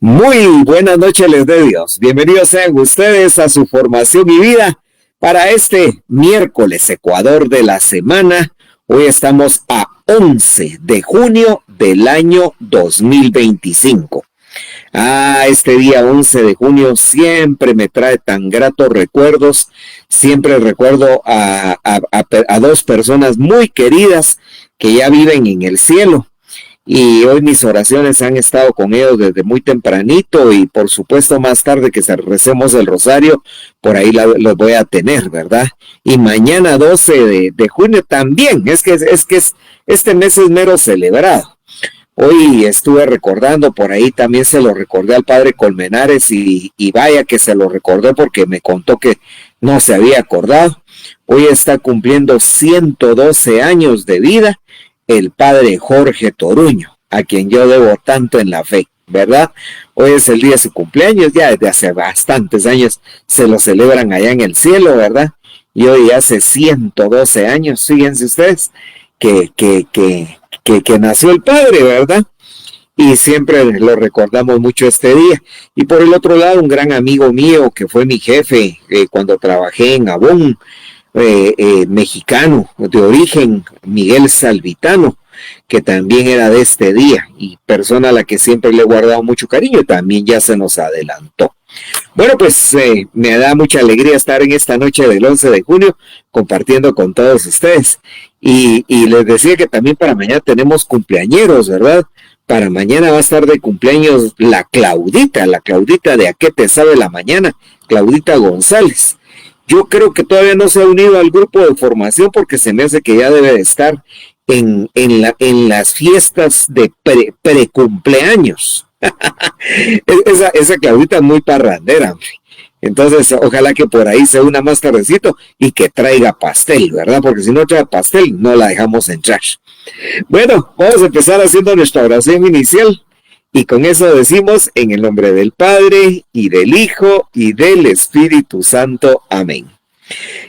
Muy buenas noches les de Dios. Bienvenidos sean ustedes a su formación y vida para este miércoles Ecuador de la semana. Hoy estamos a 11 de junio del año 2025. Este día 11 de junio siempre me trae tan gratos recuerdos. Siempre recuerdo a dos personas muy queridas que ya viven en el cielo. Y hoy mis oraciones han estado con ellos desde muy tempranito y por supuesto más tarde que recemos el rosario, por ahí los voy a tener, ¿verdad? Y mañana 12 de junio también, es que este mes es mero celebrado. Hoy estuve recordando, por ahí también se lo recordé al padre Colmenares y vaya que se lo recordé porque me contó que no se había acordado. Hoy está cumpliendo 112 años de vida el padre Jorge Toruño, a quien yo debo tanto en la fe, ¿verdad? Hoy es el día de su cumpleaños, ya desde hace bastantes años se lo celebran allá en el cielo, ¿verdad? Y hoy hace 112 años, fíjense ustedes, que nació el padre, ¿verdad? Y siempre lo recordamos mucho este día. Y por el otro lado, un gran amigo mío que fue mi jefe cuando trabajé en Avon, mexicano de origen, Miguel Salvitano, que también era de este día y persona a la que siempre le he guardado mucho cariño, también ya se nos adelantó. Bueno, pues me da mucha alegría estar en esta noche del 11 de junio compartiendo con todos ustedes y les decía que también para mañana tenemos cumpleañeros, ¿verdad? Para mañana va a estar de cumpleaños la Claudita de ¿A qué te sabe la mañana? Claudita González. Yo creo que todavía no se ha unido al grupo de formación porque se me hace que ya debe de estar en las fiestas de precumpleaños. Esa Claudita es muy parrandera, hombre. Entonces, ojalá que por ahí se una más tardecito y que traiga pastel, ¿verdad? Porque si no trae pastel, no la dejamos entrar. Bueno, vamos a empezar haciendo nuestra oración inicial. Y con eso decimos, en el nombre del Padre, y del Hijo, y del Espíritu Santo. Amén.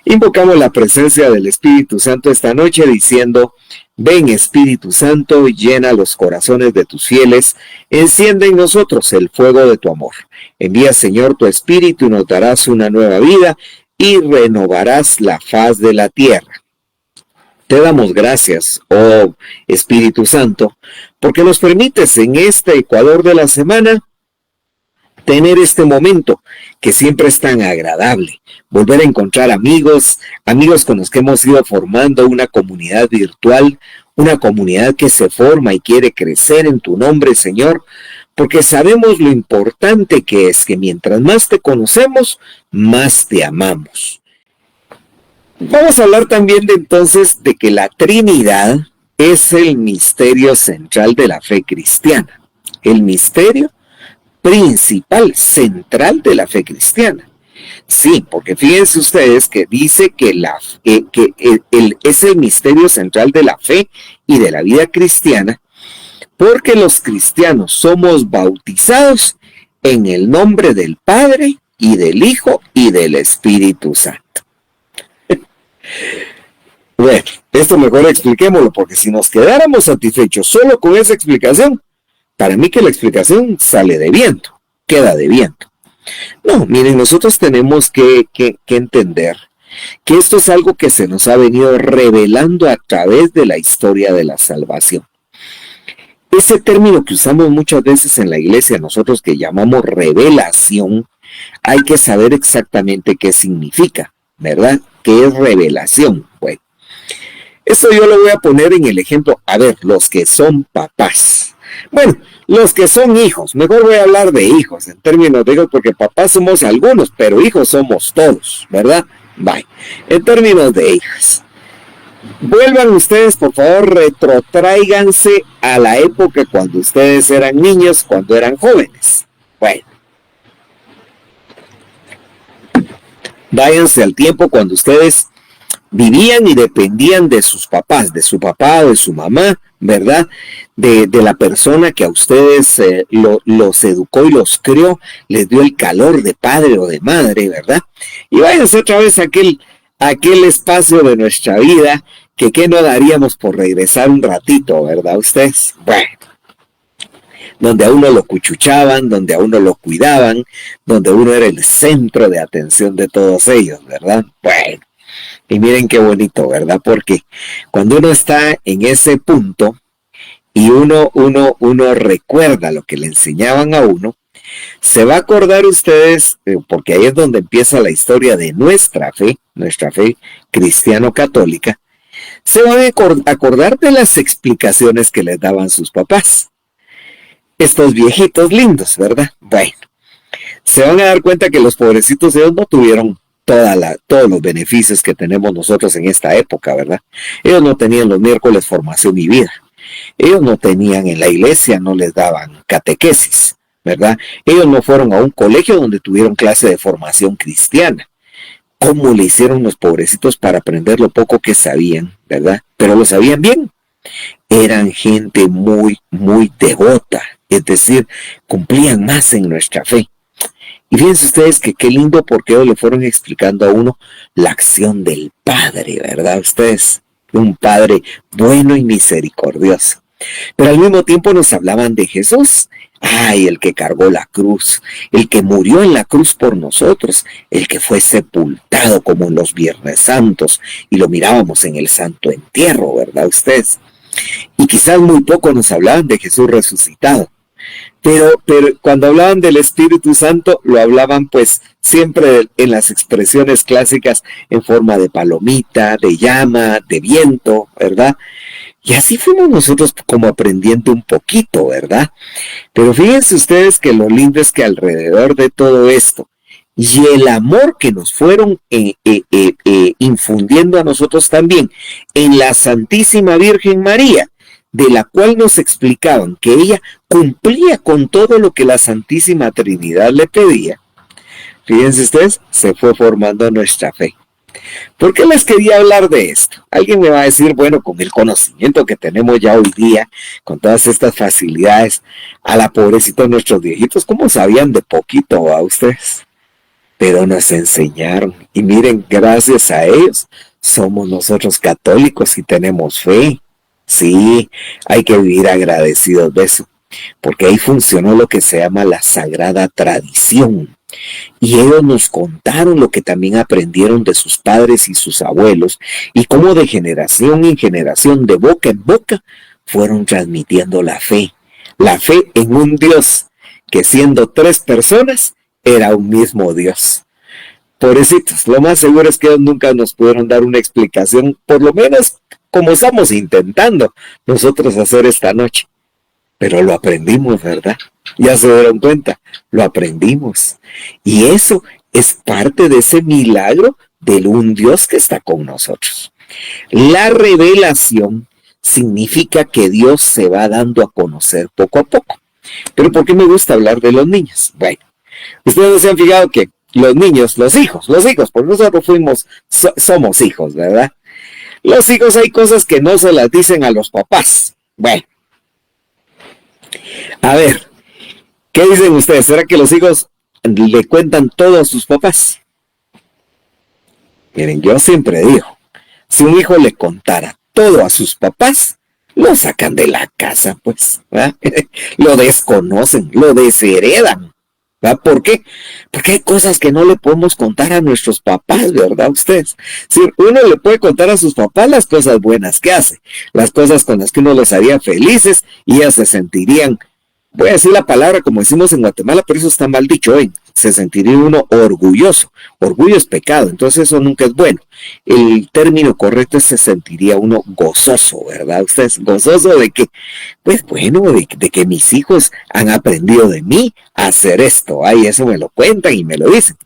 Invocamos la presencia del Espíritu Santo esta noche diciendo, ven Espíritu Santo, llena los corazones de tus fieles, enciende en nosotros el fuego de tu amor. Envía, Señor, tu Espíritu y nos darás una nueva vida y renovarás la faz de la tierra. Te damos gracias, oh Espíritu Santo, porque nos permites en este Ecuador de la semana tener este momento que siempre es tan agradable, volver a encontrar amigos con los que hemos ido formando una comunidad virtual, una comunidad que se forma y quiere crecer en tu nombre, Señor, porque sabemos lo importante que es que mientras más te conocemos, más te amamos. Vamos a hablar también entonces de que la Trinidad es el misterio central de la fe cristiana, el misterio principal, central de la fe cristiana. Sí, porque fíjense ustedes que dice que es el misterio central de la fe y de la vida cristiana, porque los cristianos somos bautizados en el nombre del Padre y del Hijo y del Espíritu Santo. Bueno, esto mejor expliquémoslo, porque si nos quedáramos satisfechos solo con esa explicación, para mí que la explicación sale de viento, queda de viento. No, miren, nosotros tenemos que entender que esto es algo que se nos ha venido revelando a través de la historia de la salvación. Ese término que usamos muchas veces en la iglesia, nosotros que llamamos revelación, hay que saber exactamente qué significa, ¿verdad? ¿Qué es revelación? Bueno, esto yo lo voy a poner en el ejemplo, a ver, los que son papás. Bueno, los que son hijos, mejor voy a hablar de hijos, en términos de hijos, porque papás somos algunos, pero hijos somos todos, ¿verdad? Bye. En términos de hijas, vuelvan ustedes, por favor, retrotráiganse a la época cuando ustedes eran niños, cuando eran jóvenes. Bueno, váyanse al tiempo cuando ustedes vivían y dependían de sus papás, de su papá o de su mamá, ¿verdad? De la persona que a ustedes los educó y los crió, les dio el calor de padre o de madre, ¿verdad? Y váyanse otra vez a aquel espacio de nuestra vida que no daríamos por regresar un ratito, ¿verdad ustedes? Bueno, donde a uno lo cuchuchaban, donde a uno lo cuidaban, donde uno era el centro de atención de todos ellos, ¿verdad? Bueno, y miren qué bonito, ¿verdad? Porque cuando uno está en ese punto y uno recuerda lo que le enseñaban a uno, se va a acordar ustedes, porque ahí es donde empieza la historia de nuestra fe cristiano-católica, se van a acordar de las explicaciones que les daban sus papás. Estos viejitos lindos, ¿verdad? Bueno, se van a dar cuenta que los pobrecitos ellos no tuvieron todos los beneficios que tenemos nosotros en esta época, ¿verdad? Ellos no tenían los miércoles formación y vida. Ellos no tenían en la iglesia, no les daban catequesis, ¿verdad? Ellos no fueron a un colegio donde tuvieron clase de formación cristiana. ¿Cómo le hicieron los pobrecitos para aprender lo poco que sabían, ¿verdad? Pero lo sabían bien. Eran gente muy, muy devota, es decir, cumplían más en nuestra fe. Y fíjense ustedes que qué lindo porque ellos le fueron explicando a uno la acción del Padre, ¿verdad? Ustedes, un Padre bueno y misericordioso. Pero al mismo tiempo nos hablaban de Jesús. Ay, el que cargó la cruz, el que murió en la cruz por nosotros, el que fue sepultado como en los Viernes Santos y lo mirábamos en el Santo Entierro, ¿verdad ustedes? Y quizás muy poco nos hablaban de Jesús resucitado. Pero cuando hablaban del Espíritu Santo, lo hablaban pues siempre en las expresiones clásicas en forma de palomita, de llama, de viento, ¿verdad? Y así fuimos nosotros como aprendiendo un poquito, ¿verdad? Pero fíjense ustedes que lo lindo es que alrededor de todo esto, y el amor que nos fueron infundiendo a nosotros también en la Santísima Virgen María, de la cual nos explicaban que ella cumplía con todo lo que la Santísima Trinidad le pedía. Fíjense ustedes, se fue formando nuestra fe. ¿Por qué les quería hablar de esto? Alguien me va a decir, bueno, con el conocimiento que tenemos ya hoy día, con todas estas facilidades, a la pobrecita de nuestros viejitos, ¿cómo sabían de poquito a ustedes? Pero nos enseñaron, y miren, gracias a ellos, somos nosotros católicos y tenemos fe. Sí, hay que vivir agradecidos de eso, porque ahí funcionó lo que se llama la sagrada tradición. Y ellos nos contaron lo que también aprendieron de sus padres y sus abuelos, y cómo de generación en generación, de boca en boca, fueron transmitiendo la fe en un Dios que siendo 3 personas, era un mismo Dios. Pobrecitos, lo más seguro es que ellos nunca nos pudieron dar una explicación, por lo menos como estamos intentando nosotros hacer esta noche. Pero lo aprendimos, ¿verdad? Ya se dieron cuenta, lo aprendimos. Y eso es parte de ese milagro del un Dios que está con nosotros. La revelación significa que Dios se va dando a conocer poco a poco. Pero ¿por qué me gusta hablar de los niños? Bueno, ustedes se han fijado que los niños, los hijos, porque nosotros somos hijos, ¿verdad? Los hijos hay cosas que no se las dicen a los papás. Bueno, a ver, ¿qué dicen ustedes? ¿Será que los hijos le cuentan todo a sus papás? Miren, yo siempre digo, si un hijo le contara todo a sus papás, lo sacan de la casa, pues, ¿verdad? Lo desconocen, lo desheredan. ¿verdad? ¿Por qué? Porque hay cosas que no le podemos contar a nuestros papás, ¿verdad? Ustedes. Si uno le puede contar a sus papás las cosas buenas que hace, las cosas con las que uno los haría felices y ellas se sentirían, voy a decir la palabra como decimos en Guatemala, pero eso está mal dicho hoy, se sentiría uno orgulloso. Orgullo es pecado, entonces eso nunca es bueno. El término correcto es se sentiría uno gozoso, ¿verdad? Ustedes, gozoso de que, pues bueno, de que mis hijos han aprendido de mí a hacer esto. Ay, eso me lo cuentan y me lo dicen.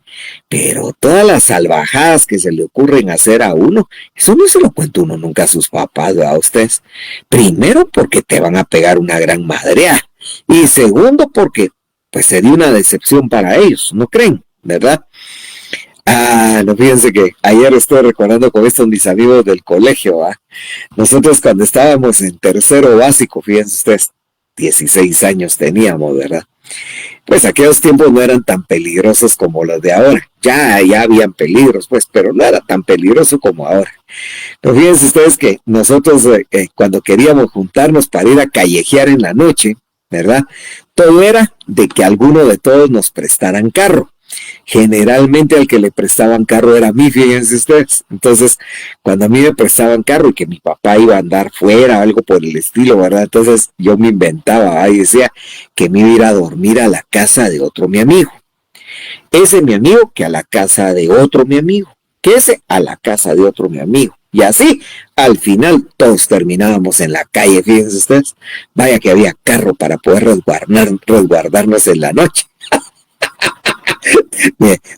Pero todas las salvajadas que se le ocurren hacer a uno, eso no se lo cuenta uno nunca a sus papás, ¿verdad? Ustedes. Primero porque te van a pegar una gran madreada. Y segundo porque pues sería una decepción para ellos, ¿no creen? ¿Verdad? No, fíjense que ayer estoy recordando con estos mis amigos del colegio, ¿ah? Nosotros cuando estábamos en tercero básico, fíjense ustedes, 16 años teníamos, ¿verdad? Pues aquellos tiempos no eran tan peligrosos como los de ahora. Ya habían peligros, pues, pero no era tan peligroso como ahora. Pero fíjense ustedes que nosotros cuando queríamos juntarnos para ir a callejear en la noche, ¿verdad? Todo era de que alguno de todos nos prestaran carro. Generalmente al que le prestaban carro era a mí, fíjense ustedes. Entonces, cuando a mí me prestaban carro y que mi papá iba a andar fuera, algo por el estilo, ¿verdad? Entonces yo me inventaba, y decía que me iba a ir a dormir a la casa de otro mi amigo. Ese mi amigo que a la casa de otro mi amigo, que ese a la casa de otro mi amigo. Y así, al final, todos terminábamos en la calle, fíjense ustedes. Vaya que había carro para poder resguardarnos en la noche.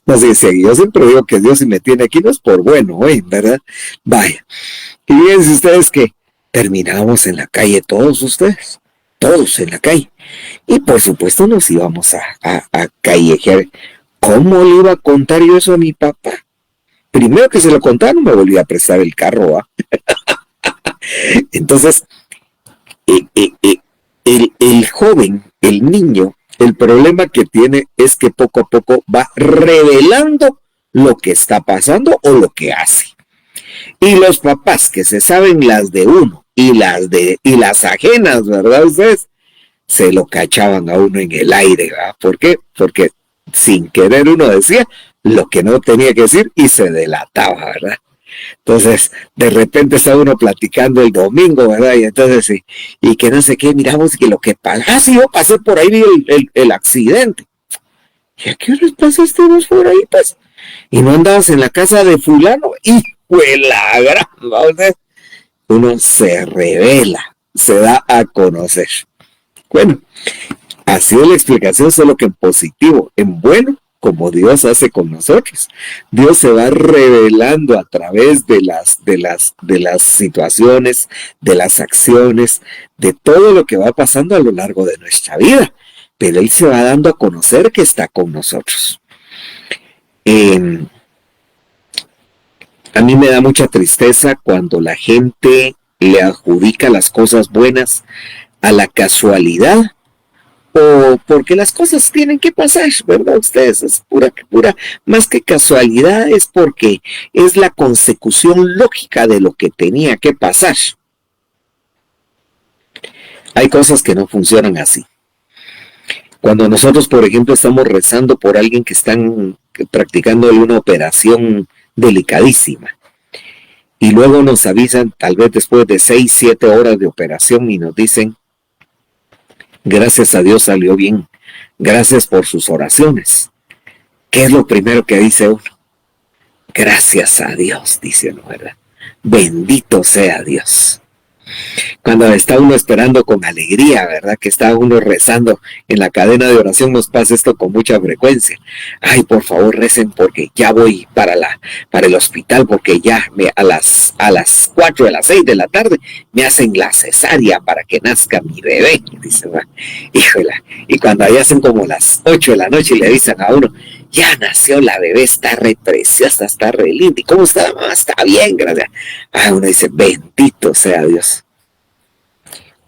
No sé si yo siempre digo que Dios si me tiene aquí no es por bueno, ¿verdad? Vaya. Y fíjense ustedes que terminábamos en la calle todos ustedes, todos en la calle. Y por supuesto nos íbamos a callejear. ¿Cómo le iba a contar yo eso a mi papá? Primero que se lo contara, no me volvía a prestar el carro, ¿ah? Entonces, el joven, el niño, el problema que tiene es que poco a poco va revelando lo que está pasando o lo que hace. Y los papás que se saben las de uno y las ajenas, ¿verdad ustedes? Se lo cachaban a uno en el aire, ¿verdad? ¿Por qué? Porque sin querer uno decía lo que no tenía que decir y se delataba, ¿verdad? Entonces, de repente está uno platicando el domingo, ¿verdad? Y entonces, y que no sé qué, miramos que lo que pasa, sí, yo pasé por ahí, vi el accidente. ¿Y a qué horas pasaste vos por ahí, pues? Y no andabas en la casa de fulano, y fue la gran, ¿verdad? Uno se revela, se da a conocer. Bueno, ha sido la explicación, solo que en positivo, en bueno, como Dios hace con nosotros. Dios se va revelando a través de las situaciones, de las acciones, de todo lo que va pasando a lo largo de nuestra vida. Pero Él se va dando a conocer que está con nosotros. A mí me da mucha tristeza cuando la gente le adjudica las cosas buenas a la casualidad, o porque las cosas tienen que pasar, ¿verdad? Ustedes, es pura, más que casualidad, es porque es la consecución lógica de lo que tenía que pasar. Hay cosas que no funcionan así. Cuando nosotros, por ejemplo, estamos rezando por alguien que están practicando una operación delicadísima, y luego nos avisan, tal vez después de 6, 7 horas de operación, y nos dicen: gracias a Dios salió bien. Gracias por sus oraciones. ¿Qué es lo primero que dice uno? Gracias a Dios, dice uno, ¿verdad? Bendito sea Dios. Cuando está uno esperando con alegría, ¿verdad? Que está uno rezando en la cadena de oración, nos pasa esto con mucha frecuencia. Ay, por favor, recen porque ya voy para el hospital, porque ya a las 4 de las 6 de la tarde me hacen la cesárea para que nazca mi bebé. Dice, híjole, y cuando ya hacen como las 8 de la noche y le dicen a uno: ya nació la bebé, está re preciosa, está re linda. ¿Y cómo está la mamá? Está bien, gracias. Uno dice: bendito sea Dios.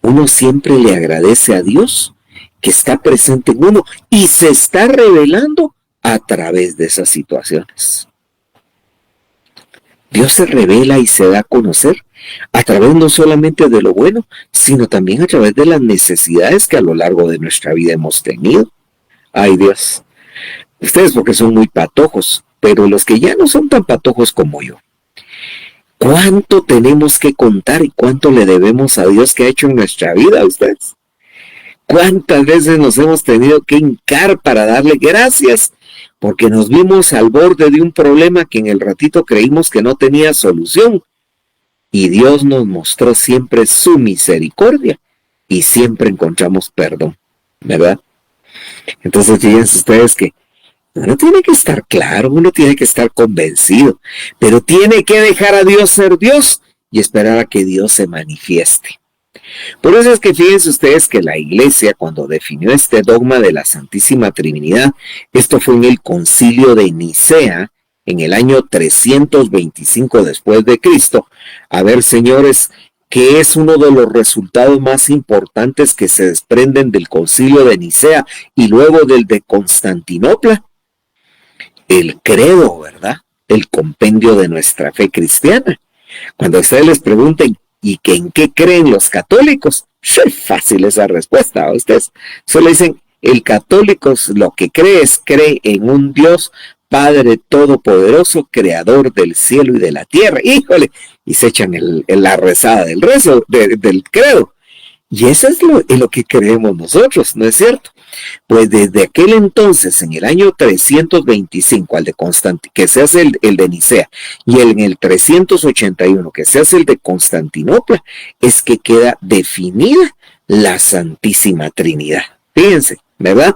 Uno siempre le agradece a Dios que está presente en uno y se está revelando a través de esas situaciones. Dios se revela y se da a conocer a través no solamente de lo bueno, sino también a través de las necesidades que a lo largo de nuestra vida hemos tenido. Ay, Dios. Ustedes porque son muy patojos, pero los que ya no son tan patojos como yo, ¿cuánto tenemos que contar y cuánto le debemos a Dios que ha hecho en nuestra vida a ustedes? ¿Cuántas veces nos hemos tenido que hincar para darle gracias? Porque nos vimos al borde de un problema que en el ratito creímos que no tenía solución. Y Dios nos mostró siempre su misericordia y siempre encontramos perdón, ¿verdad? Entonces fíjense ustedes que uno tiene que estar claro, uno tiene que estar convencido, pero tiene que dejar a Dios ser Dios y esperar a que Dios se manifieste. Por eso es que fíjense ustedes que la Iglesia, cuando definió este dogma de la Santísima Trinidad, esto fue en el Concilio de Nicea, en el año 325 después de Cristo. A ver, señores, ¿qué es uno de los resultados más importantes que se desprenden del Concilio de Nicea y luego del de Constantinopla? El credo, ¿verdad? El compendio de nuestra fe cristiana. Cuando ustedes les pregunten ¿y que en qué creen los católicos? Es fácil esa respuesta. Ustedes solo dicen, el católico lo que cree en un Dios Padre Todopoderoso, Creador del cielo y de la tierra. ¡Híjole! Y se echan la rezada del rezo, del credo. Y eso es lo que creemos nosotros, ¿no es cierto? Pues desde aquel entonces, en el año 325, que se hace el de Nicea, y en el 381, que se hace el de Constantinopla, es que queda definida la Santísima Trinidad. Fíjense, ¿verdad?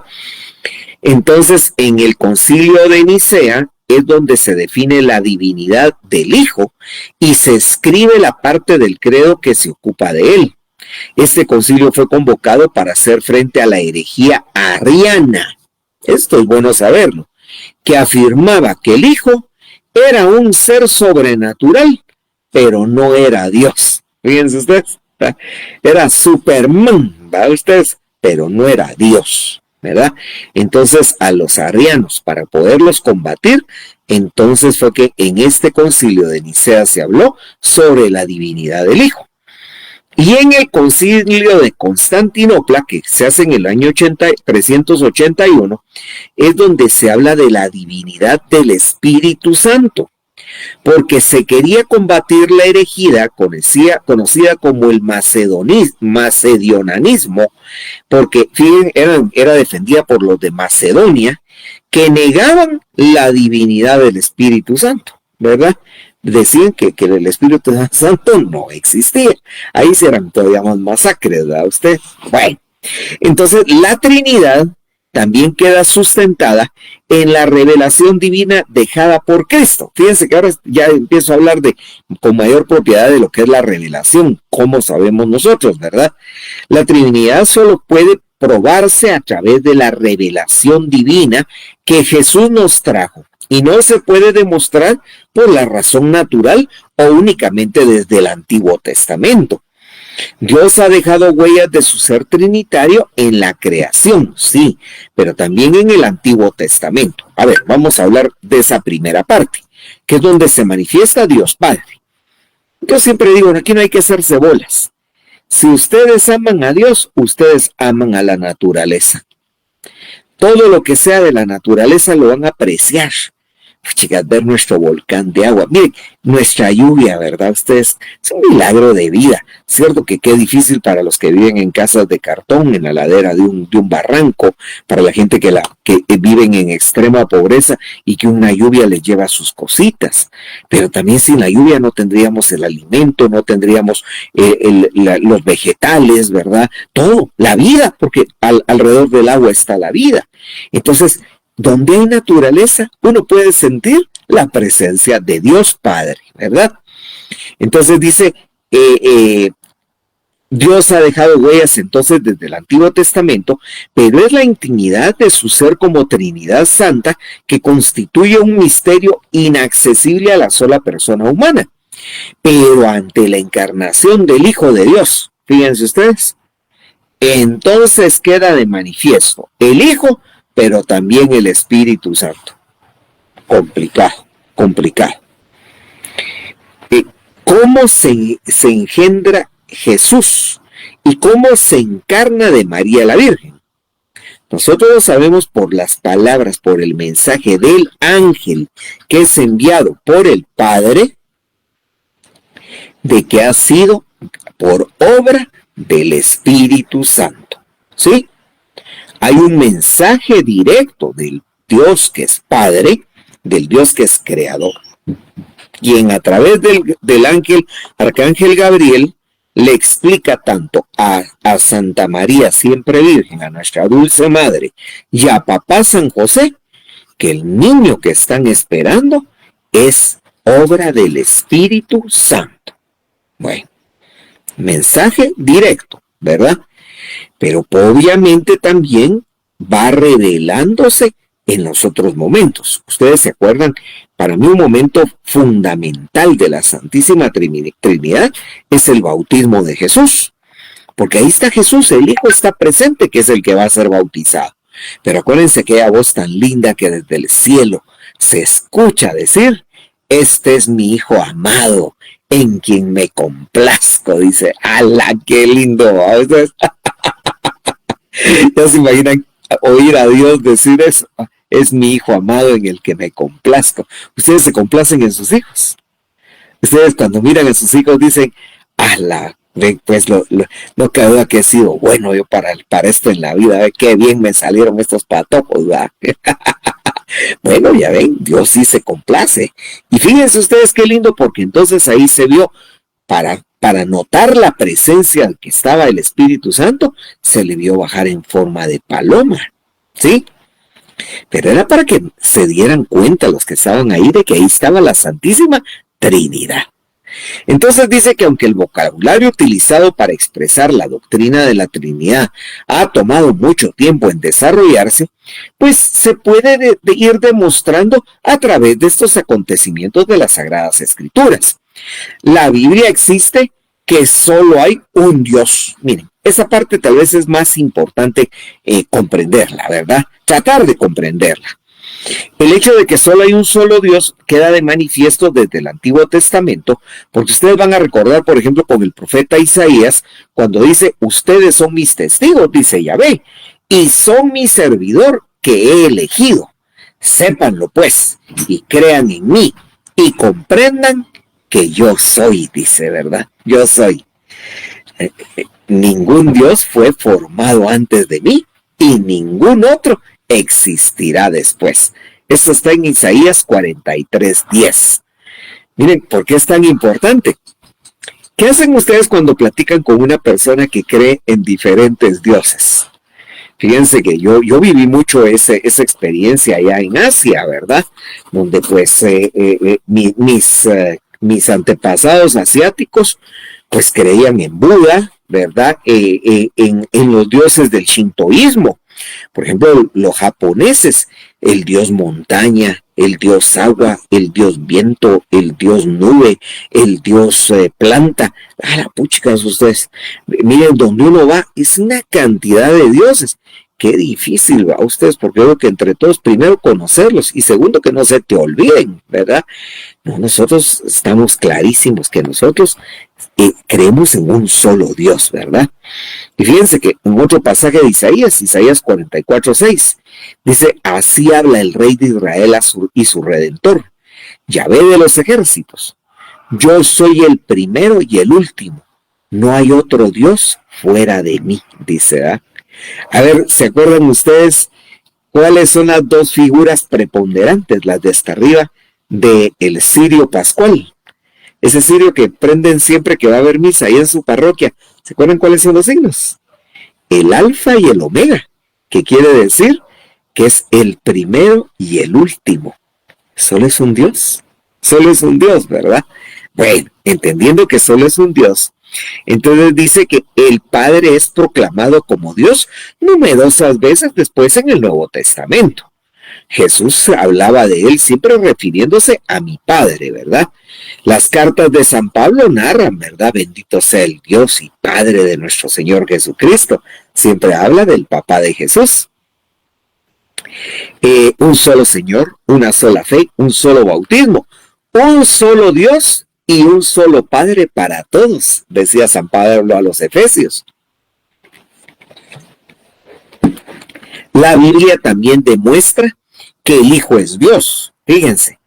Entonces, en el Concilio de Nicea es donde se define la divinidad del Hijo y se escribe la parte del credo que se ocupa de él. Este concilio fue convocado para hacer frente a la herejía ariana, esto es bueno saberlo, que afirmaba que el Hijo era un ser sobrenatural, pero no era Dios. Fíjense ustedes, ¿verdad? Era Superman, ¿verdad ustedes? Pero no era Dios, ¿verdad? Entonces a los arianos, para poderlos combatir, entonces fue que en este concilio de Nicea se habló sobre la divinidad del Hijo. Y en el concilio de Constantinopla, que se hace en el año 381, es donde se habla de la divinidad del Espíritu Santo, porque se quería combatir la herejía conocida como el macedonianismo, porque fíjense, era defendida por los de Macedonia, que negaban la divinidad del Espíritu Santo, ¿verdad? Decían que el Espíritu Santo no existía. Ahí serán todavía más masacres, ¿verdad usted? Bueno, entonces la Trinidad también queda sustentada en la revelación divina dejada por Cristo. Fíjense que ahora ya empiezo a hablar con mayor propiedad de lo que es la revelación, como sabemos nosotros, ¿verdad? La Trinidad solo puede probarse a través de la revelación divina que Jesús nos trajo. Y no se puede demostrar por la razón natural o únicamente desde el Antiguo Testamento. Dios ha dejado huellas de su ser trinitario en la creación, sí, pero también en el Antiguo Testamento. A ver, vamos a hablar de esa primera parte, que es donde se manifiesta Dios Padre. Yo siempre digo, aquí no hay que hacerse bolas. Si ustedes aman a Dios, ustedes aman a la naturaleza. Todo lo que sea de la naturaleza lo van a apreciar. Chicas, ver nuestro volcán de agua, miren, nuestra lluvia, ¿verdad? Ustedes, es un milagro de vida, cierto que qué difícil para los que viven en casas de cartón, en la ladera de un barranco, para la gente que viven en extrema pobreza y que una lluvia les lleva sus cositas, pero también sin la lluvia no tendríamos el alimento, no tendríamos los vegetales, ¿verdad? Todo, la vida, porque alrededor del agua está la vida. Entonces, donde hay naturaleza, uno puede sentir la presencia de Dios Padre, ¿verdad? Entonces dice, Dios ha dejado huellas entonces desde el Antiguo Testamento, pero es la intimidad de su ser como Trinidad Santa que constituye un misterio inaccesible a la sola persona humana. Pero ante la encarnación del Hijo de Dios, fíjense ustedes, entonces queda de manifiesto el Hijo, pero también el Espíritu Santo. Complicado. ¿Cómo se engendra Jesús? ¿Y cómo se encarna de María la Virgen? Nosotros lo sabemos por las palabras, por el mensaje del ángel que es enviado por el Padre, de que ha sido por obra del Espíritu Santo. ¿Sí? Hay un mensaje directo del Dios que es Padre, del Dios que es Creador, quien a través del Arcángel Gabriel le explica tanto a Santa María, siempre Virgen, a nuestra dulce Madre, y a Papá San José, que el niño que están esperando es obra del Espíritu Santo. Bueno, mensaje directo, ¿verdad? Pero obviamente también va revelándose en los otros momentos. Ustedes se acuerdan, para mí un momento fundamental de la Santísima Trinidad es el bautismo de Jesús, porque ahí está Jesús, el Hijo está presente, que es el que va a ser bautizado. Pero acuérdense aquella voz tan linda que desde el cielo se escucha decir, este es mi hijo amado, en quien me complazco, dice. ¡Hala, qué lindo! Entonces, ya se imaginan oír a Dios decir eso. Es mi hijo amado en el que me complazco. Ustedes se complacen en sus hijos. Ustedes cuando miran a sus hijos dicen, ¡hala! Pues no cabe duda que he sido bueno yo para esto en la vida. Qué bien me salieron estos patojos, ¿verdad? Bueno, ya ven, Dios sí se complace. Y fíjense ustedes qué lindo, porque entonces ahí se vio, para notar la presencia que estaba el Espíritu Santo, se le vio bajar en forma de paloma, ¿sí? Pero era para que se dieran cuenta los que estaban ahí de que ahí estaba la Santísima Trinidad. Entonces dice que aunque el vocabulario utilizado para expresar la doctrina de la Trinidad ha tomado mucho tiempo en desarrollarse, pues se puede ir demostrando a través de estos acontecimientos de las Sagradas Escrituras. La Biblia existe que solo hay un Dios. Miren, esa parte tal vez es más importante comprenderla, ¿verdad? Tratar de comprenderla. El hecho de que solo hay un solo Dios queda de manifiesto desde el Antiguo Testamento, porque ustedes van a recordar, por ejemplo, con el profeta Isaías, cuando dice, ustedes son mis testigos, dice Yahvé, y son mi servidor que he elegido. Sépanlo pues, y crean en mí, y comprendan que yo soy, dice, ¿verdad? Yo soy. Ningún Dios fue formado antes de mí, y ningún otro existirá después. Esto está en Isaías 43:10. Miren, ¿por qué es tan importante? ¿Qué hacen ustedes cuando platican con una persona que cree en diferentes dioses? Fíjense que yo viví mucho esa experiencia allá en Asia, ¿verdad? Donde pues mis antepasados asiáticos pues creían en Buda, ¿verdad? En los dioses del shintoísmo. Por ejemplo, los japoneses, el dios montaña, el dios agua, el dios viento, el dios nube, el dios planta. A la puchica, ustedes. Miren, donde uno va, es una cantidad de dioses. Qué difícil, va ustedes, porque creo que entre todos, primero conocerlos y segundo que no se te olviden, ¿verdad? No, nosotros estamos clarísimos que nosotros creemos en un solo Dios, ¿verdad? Y fíjense que en otro pasaje de Isaías 44:6, dice, así habla el Rey de Israel y su Redentor, Yahvé de los ejércitos. Yo soy el primero y el último. No hay otro Dios fuera de mí, dice, ¿verdad? A ver, ¿se acuerdan ustedes cuáles son las dos figuras preponderantes, las de hasta arriba, del cirio pascual? Ese cirio que prenden siempre que va a haber misa ahí en su parroquia. ¿Se acuerdan cuáles son los signos? El alfa y el omega, que quiere decir que es el primero y el último. Solo es un Dios, ¿verdad? Bueno, entendiendo que solo es un Dios, entonces dice que el Padre es proclamado como Dios numerosas veces después en el Nuevo Testamento. Jesús hablaba de él siempre refiriéndose a mi Padre, ¿verdad? Las cartas de San Pablo narran, ¿verdad? Bendito sea el Dios y Padre de nuestro Señor Jesucristo. Siempre habla del Papá de Jesús. Un solo Señor, una sola fe, un solo bautismo, un solo Dios y un solo Padre para todos, decía San Pablo a los Efesios. La Biblia también demuestra que el Hijo es Dios. Fíjense,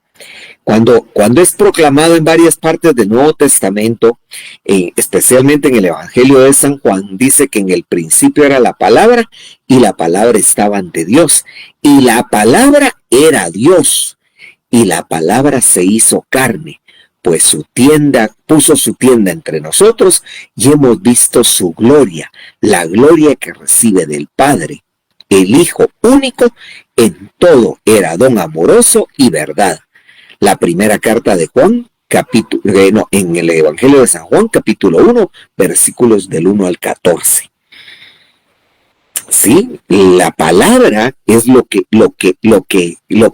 cuando es proclamado en varias partes del Nuevo Testamento, especialmente en el Evangelio de San Juan, dice que en el principio era la palabra y la palabra estaba ante Dios y la palabra era Dios y la palabra se hizo carne, pues puso su tienda entre nosotros y hemos visto su gloria, la gloria que recibe del Padre. El Hijo único en todo era don amoroso y verdad. La primera carta de Juan, en el Evangelio de San Juan, capítulo 1, versículos del 1 al 14. Sí, la palabra es lo que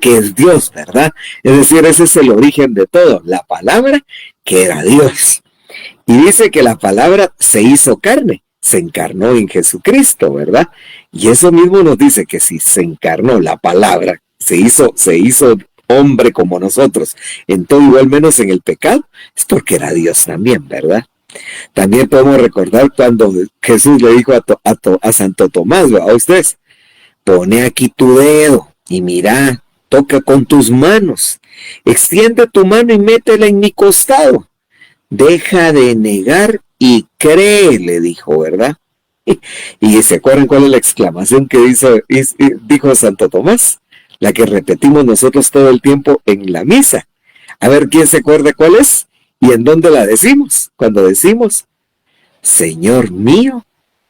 es Dios, ¿verdad? Es decir, ese es el origen de todo, la palabra que era Dios. Y dice que la palabra se hizo carne, se encarnó en Jesucristo, ¿verdad? Y eso mismo nos dice que si se encarnó la palabra, se hizo hombre como nosotros, en todo igual menos en el pecado, es porque era Dios también, ¿verdad? También podemos recordar cuando Jesús le dijo a Santo Tomás, a ustedes, pone aquí tu dedo y mira, toca con tus manos, extiende tu mano y métela en mi costado, deja de negar y cree, le dijo, ¿verdad? Y se acuerdan cuál es la exclamación que dijo Santo Tomás, la que repetimos nosotros todo el tiempo en la misa. A ver, ¿quién se acuerda cuál es? ¿Y en dónde la decimos? Cuando decimos, Señor mío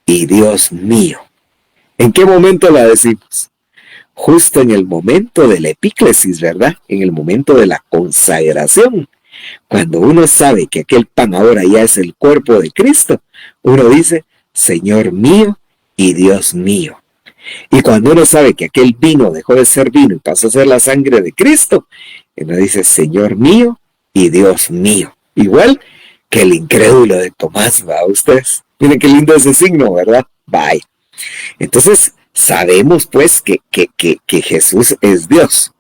y Dios mío. ¿En qué momento la decimos? Justo en el momento de la epíclesis, ¿verdad? En el momento de la consagración. Cuando uno sabe que aquel pan ahora ya es el cuerpo de Cristo, uno dice, Señor mío y Dios mío. Y cuando uno sabe que aquel vino dejó de ser vino y pasó a ser la sangre de Cristo, uno dice, Señor mío y Dios mío. Igual que el incrédulo de Tomás, ¿va ustedes? Miren qué lindo ese signo, ¿verdad? Vaya. Entonces, sabemos pues que Jesús es Dios.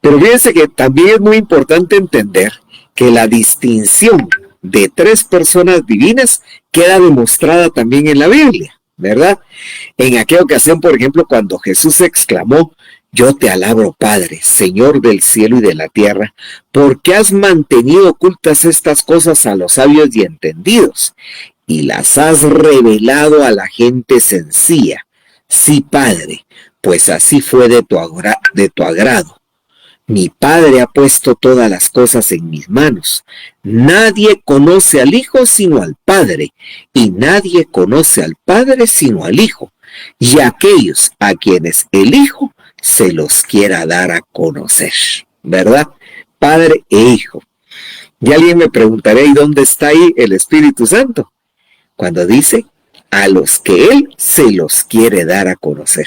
Pero fíjense que también es muy importante entender que la distinción de tres personas divinas queda demostrada también en la Biblia, ¿verdad? En aquella ocasión, por ejemplo, cuando Jesús exclamó, yo te alabo, Padre, Señor del cielo y de la tierra, porque has mantenido ocultas estas cosas a los sabios y entendidos, y las has revelado a la gente sencilla. Sí, Padre, pues así fue de tu agrado. Mi Padre ha puesto todas las cosas en mis manos. Nadie conoce al Hijo sino al Padre, y nadie conoce al Padre sino al Hijo, y aquellos a quienes el Hijo se los quiera dar a conocer, ¿verdad? Padre e Hijo. Y alguien me preguntará, ¿y dónde está ahí el Espíritu Santo? Cuando dice, a los que Él se los quiere dar a conocer.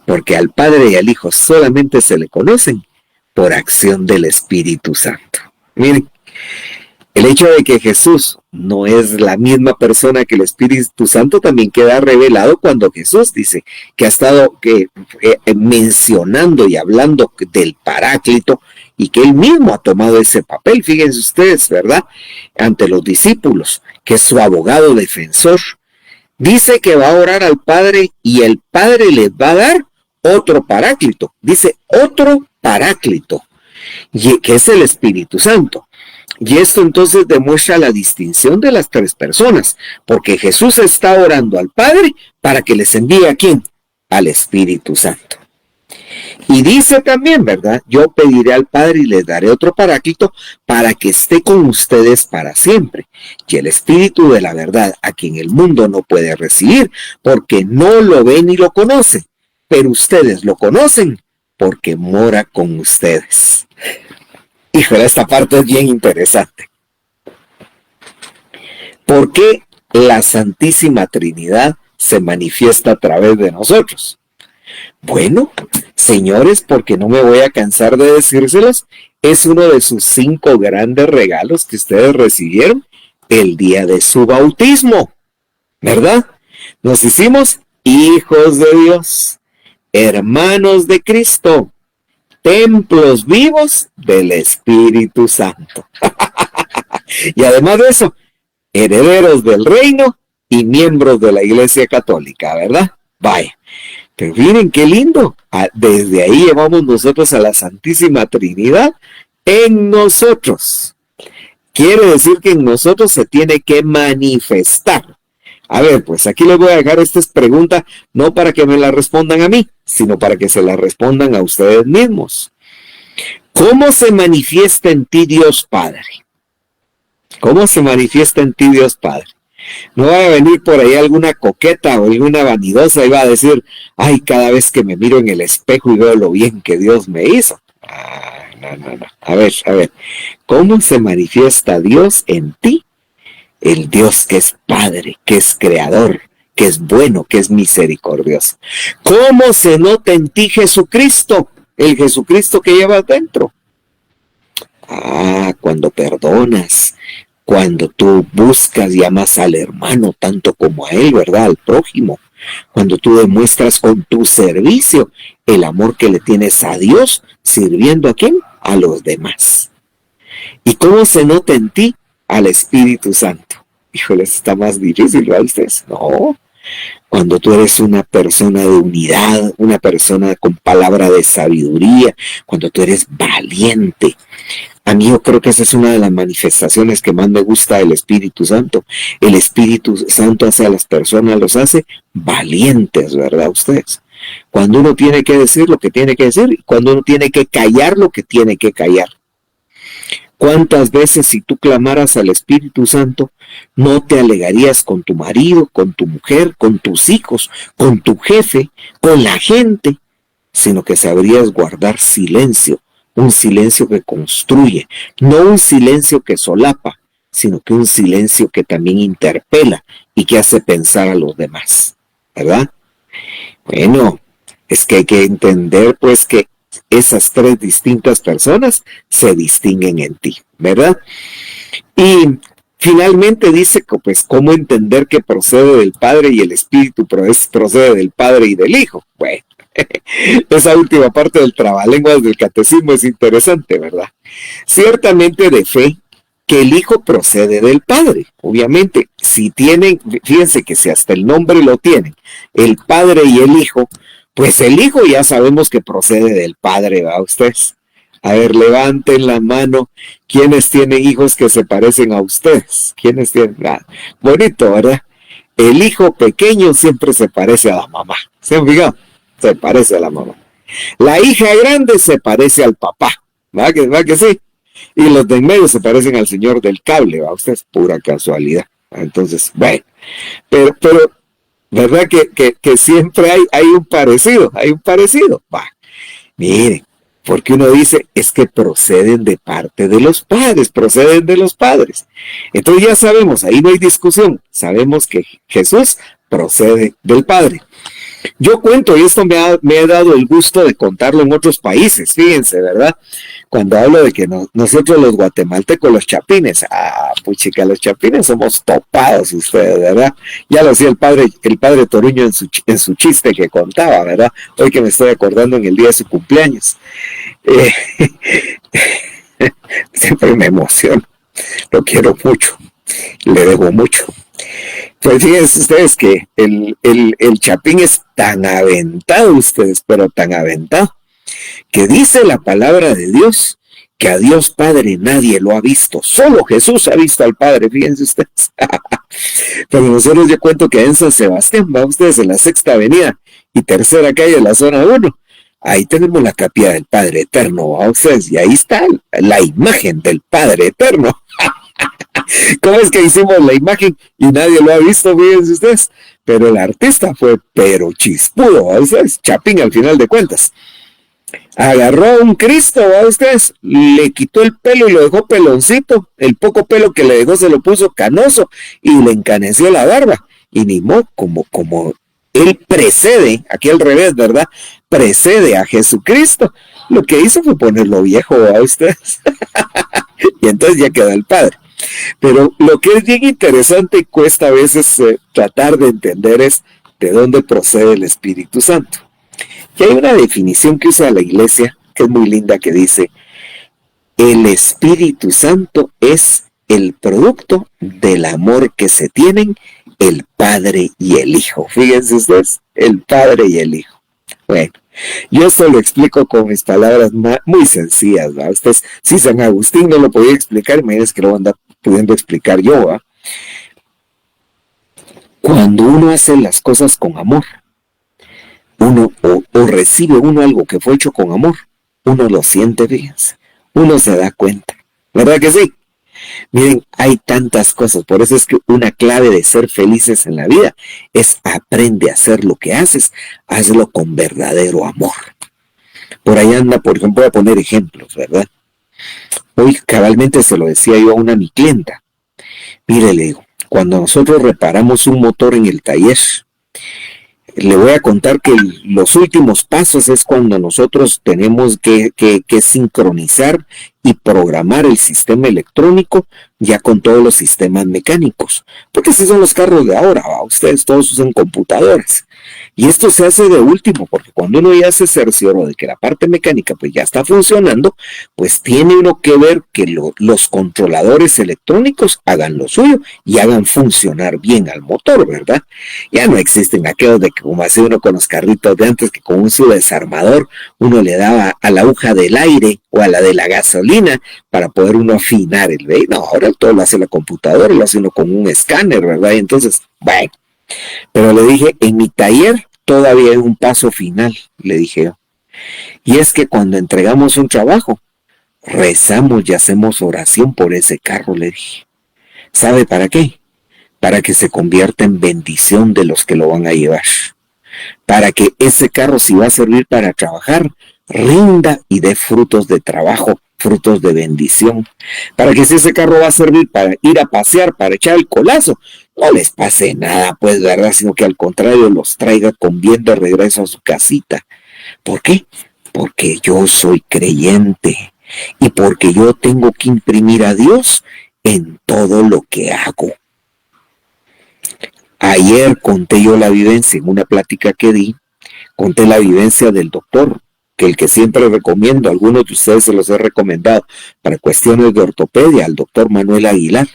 Porque al Padre y al Hijo solamente se le conocen por acción del Espíritu Santo. Miren, el hecho de que Jesús no es la misma persona que el Espíritu Santo también queda revelado cuando Jesús dice que ha estado mencionando y hablando del Paráclito y que él mismo ha tomado ese papel, fíjense ustedes, ¿verdad? Ante los discípulos, que es su abogado defensor. Dice que va a orar al Padre y el Padre les va a dar otro Paráclito. Dice otro Paráclito, y que es el Espíritu Santo. Y esto entonces demuestra la distinción de las tres personas, porque Jesús está orando al Padre para que les envíe ¿a quién? Al Espíritu Santo. Y dice también, ¿verdad? Yo pediré al Padre y les daré otro Paráclito para que esté con ustedes para siempre. Y el Espíritu de la verdad, a quien el mundo no puede recibir, porque no lo ve ni lo conoce, pero ustedes lo conocen porque mora con ustedes. Híjole, esta parte es bien interesante. ¿Por qué la Santísima Trinidad se manifiesta a través de nosotros? Bueno, señores, porque no me voy a cansar de decírselos, es uno de sus 5 grandes regalos que ustedes recibieron el día de su bautismo, ¿verdad? Nos hicimos hijos de Dios, hermanos de Cristo, templos vivos del Espíritu Santo. Y además de eso, herederos del reino y miembros de la Iglesia Católica, ¿verdad? Vaya. Pero miren qué lindo. Desde ahí llevamos nosotros a la Santísima Trinidad en nosotros. Quiere decir que en nosotros se tiene que manifestar. A ver, pues aquí les voy a dejar esta pregunta, no para que me la respondan a mí, sino para que se la respondan a ustedes mismos. ¿Cómo se manifiesta en ti Dios Padre? ¿Cómo se manifiesta en ti Dios Padre? No va a venir por ahí alguna coqueta o alguna vanidosa y va a decir, ay, cada vez que me miro en el espejo y veo lo bien que Dios me hizo. No. A ver, ¿cómo se manifiesta Dios en ti? El Dios que es Padre, que es Creador, que es bueno, que es misericordioso. ¿Cómo se nota en ti Jesucristo? El Jesucristo que llevas dentro. Cuando perdonas, cuando tú buscas y amas al hermano tanto como a él, ¿verdad? Al prójimo. Cuando tú demuestras con tu servicio el amor que le tienes a Dios, sirviendo a quién? A los demás. ¿Y cómo se nota en ti? Al Espíritu Santo. Híjole, está más difícil, ¿verdad ustedes? No. Cuando tú eres una persona de unidad, una persona con palabra de sabiduría, cuando tú eres valiente. A mí yo creo que esa es una de las manifestaciones que más me gusta del Espíritu Santo. El Espíritu Santo hace a las personas, los hace valientes, ¿verdad ustedes? Cuando uno tiene que decir lo que tiene que decir, cuando uno tiene que callar lo que tiene que callar. ¿Cuántas veces si tú clamaras al Espíritu Santo, no te alegarías con tu marido, con tu mujer, con tus hijos, con tu jefe, con la gente, sino que sabrías guardar silencio, un silencio que construye, no un silencio que solapa, sino que un silencio que también interpela y que hace pensar a los demás, ¿verdad? Bueno, es que hay que entender pues que esas tres distintas personas se distinguen en ti, ¿verdad? Y finalmente dice que pues cómo entender que procede del Padre y el Espíritu procede del Padre y del Hijo. Bueno, esa última parte del trabalenguas del catecismo es interesante, ¿verdad? Ciertamente de fe que el Hijo procede del Padre. Obviamente, si tienen, fíjense que si hasta el nombre lo tienen, el Padre y el Hijo, pues el Hijo ya sabemos que procede del Padre, ¿va ustedes? A ver, levanten la mano. ¿Quiénes tienen hijos que se parecen a ustedes? ¿Quiénes tienen? Ah, bonito, ¿verdad? El hijo pequeño siempre se parece a la mamá. ¿Se han fijado? Se parece a la mamá. La hija grande se parece al papá. ¿Va que sí? Y los de en medio se parecen al señor del cable, ¿va? Ustedes, pura casualidad. Entonces, bueno. Pero ¿verdad que siempre hay un parecido? Va, miren, porque uno dice, es que proceden de parte de los padres, proceden de los padres. Entonces ya sabemos, ahí no hay discusión, sabemos que Jesús procede del Padre. Yo cuento, y esto me he dado el gusto de contarlo en otros países, fíjense, ¿verdad? Cuando hablo de que nosotros los guatemaltecos, los chapines, puchica, los chapines somos topados ustedes, ¿verdad? Ya lo decía el padre Toruño en su chiste que contaba, ¿verdad? Hoy que me estoy acordando en el día de su cumpleaños. Siempre me emociono, lo quiero mucho, le debo mucho. Pues fíjense ustedes que el chapín es tan aventado ustedes, pero tan aventado, que dice la palabra de Dios que a Dios Padre nadie lo ha visto, solo Jesús ha visto al Padre, fíjense ustedes. Pero nosotros yo cuento que en San Sebastián, va ustedes en la Sexta Avenida y Tercera Calle de la Zona 1, ahí tenemos la capilla del Padre Eterno, va ustedes, y ahí está la imagen del Padre Eterno. ¿Cómo es que hicimos la imagen y nadie lo ha visto? Fíjense ustedes. Pero el artista fue chispudo, ¿va ustedes? Chapín al final de cuentas. Agarró a un Cristo, ¿va ustedes? Le quitó el pelo y lo dejó peloncito. El poco pelo que le dejó se lo puso canoso y le encaneció la barba. Y ni modo, como él precede, aquí al revés, ¿verdad? Precede a Jesucristo. Lo que hizo fue ponerlo viejo, ¿va ustedes? Y entonces ya quedó el Padre. Pero lo que es bien interesante y cuesta a veces tratar de entender es de dónde procede el Espíritu Santo. Y hay una definición que usa la Iglesia, que es muy linda, que dice, el Espíritu Santo es el producto del amor que se tienen el Padre y el Hijo. Fíjense ustedes, el Padre y el Hijo. Bueno, yo esto lo explico con mis palabras muy sencillas, ¿va? Ustedes, si San Agustín no lo podía explicar, imagínense que lo anda pudiendo explicar yo, ¿va? Cuando uno hace las cosas con amor, uno o recibe uno algo que fue hecho con amor, uno lo siente, fíjense, uno se da cuenta, ¿verdad que sí? Miren, hay tantas cosas, por eso es que una clave de ser felices en la vida es aprende a hacer lo que haces, hazlo con verdadero amor. Por ahí anda, por ejemplo, voy a poner ejemplos, ¿verdad? Hoy cabalmente se lo decía yo a mi clienta. Mire, le digo, cuando nosotros reparamos un motor en el taller, Le voy a contar que los últimos pasos es cuando nosotros tenemos que sincronizar y programar el sistema electrónico ya con todos los sistemas mecánicos. Porque así son los carros de ahora, ¿va? Ustedes todos usan computadoras. Y esto se hace de último, porque cuando uno ya se cercioró de que la parte mecánica pues ya está funcionando, pues tiene uno que ver que los controladores electrónicos hagan lo suyo y hagan funcionar bien al motor, ¿verdad? Ya no existen aquellos de que como hacía uno con los carritos de antes, que con un su desarmador uno le daba a la aguja del aire o a la de la gasolina para poder uno afinar el vehículo. No, ahora todo lo hace la computadora, lo hace uno con un escáner, ¿verdad? Y entonces, bueno. Pero le dije, en mi taller todavía hay un paso final, le dije yo. Y es que cuando entregamos un trabajo, rezamos y hacemos oración por ese carro, le dije. ¿Sabe para qué? Para que se convierta en bendición de los que lo van a llevar. Para que ese carro, si va a servir para trabajar, rinda y dé frutos de trabajo, frutos de bendición. Para que si ese carro va a servir para ir a pasear, para echar el colazo, no les pase nada, pues, ¿verdad? Sino que al contrario los traiga con bien de regreso a su casita. ¿Por qué? Porque yo soy creyente y porque yo tengo que imprimir a Dios en todo lo que hago. Ayer conté yo la vivencia en una plática que di, conté la vivencia del doctor, que el que siempre recomiendo, a algunos de ustedes se los he recomendado para cuestiones de ortopedia, al doctor Manuel Aguilar.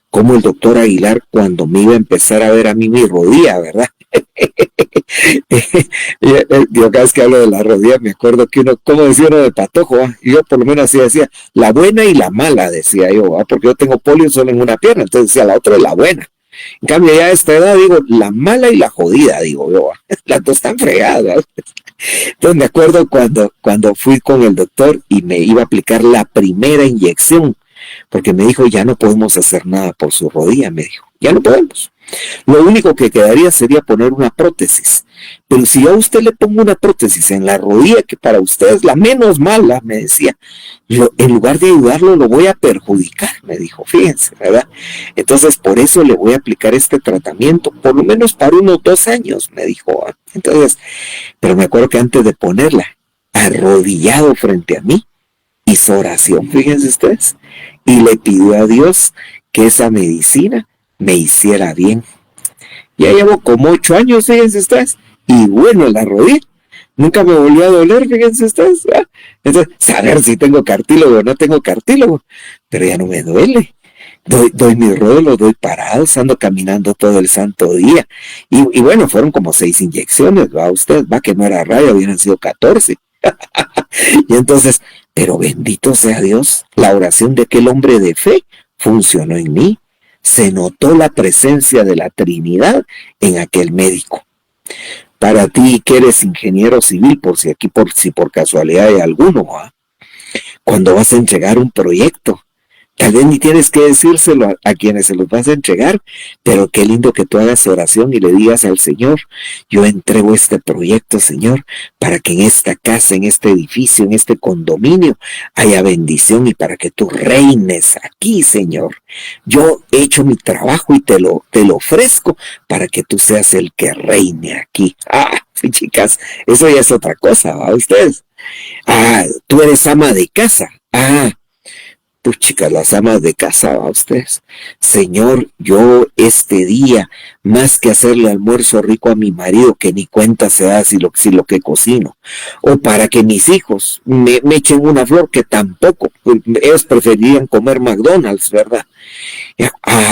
Como el doctor Aguilar, cuando me iba a empezar a ver a mí mi rodilla, ¿verdad? Yo cada vez que hablo de la rodilla me acuerdo que uno, como decía uno de patojo, ¿eh? Yo por lo menos así decía, la buena y la mala, decía yo, ¿eh? Porque yo tengo polio solo en una pierna, entonces decía la otra es la buena. En cambio ya a esta edad digo, la mala y la jodida, digo yo, ¿eh? Las dos están fregadas. Entonces me acuerdo cuando fui con el doctor y me iba a aplicar la primera inyección, porque me dijo, ya no podemos hacer nada por su rodilla, me dijo, ya no podemos. Lo único que quedaría sería poner una prótesis. Pero si yo a usted le pongo una prótesis en la rodilla, que para usted es la menos mala, me decía, en lugar de ayudarlo, lo voy a perjudicar, me dijo, fíjense, ¿verdad? Entonces, por eso le voy a aplicar este tratamiento, por lo menos para unos 2 años, me dijo. Entonces, pero me acuerdo que antes de ponerla, arrodillado frente a mí, hizo oración, fíjense ustedes, y le pidió a Dios que esa medicina me hiciera bien. Ya llevo como 8 años, fíjense ustedes, y bueno, la rodilla nunca me volvió a doler, fíjense ustedes. Entonces, saber si tengo cartílago o no tengo cartílago, pero ya no me duele. Doy mi rolo, doy parados, ando caminando todo el santo día. Y bueno, fueron como 6 inyecciones, va usted, va que no era raya, hubieran sido 14. Y entonces, pero bendito sea Dios, la oración de aquel hombre de fe funcionó en mí. Se notó la presencia de la Trinidad en aquel médico. Para ti que eres ingeniero civil, si por casualidad hay alguno, ¿eh? Cuando vas a entregar un proyecto, tal vez ni tienes que decírselo a quienes se los vas a entregar, pero qué lindo que tú hagas oración y le digas al Señor, yo entrego este proyecto, Señor, para que en esta casa, en este edificio, en este condominio, haya bendición y para que tú reines aquí, Señor. Yo he hecho mi trabajo y te lo ofrezco para que tú seas el que reine aquí. Sí, chicas, eso ya es otra cosa, ¿va ustedes? Tú eres ama de casa. Pues chicas, las amas de casa, a ustedes. Señor, yo este día, más que hacerle almuerzo rico a mi marido, que ni cuenta se da si lo que cocino, o para que mis hijos me echen una flor, que tampoco, ellos preferirían comer McDonald's, ¿verdad?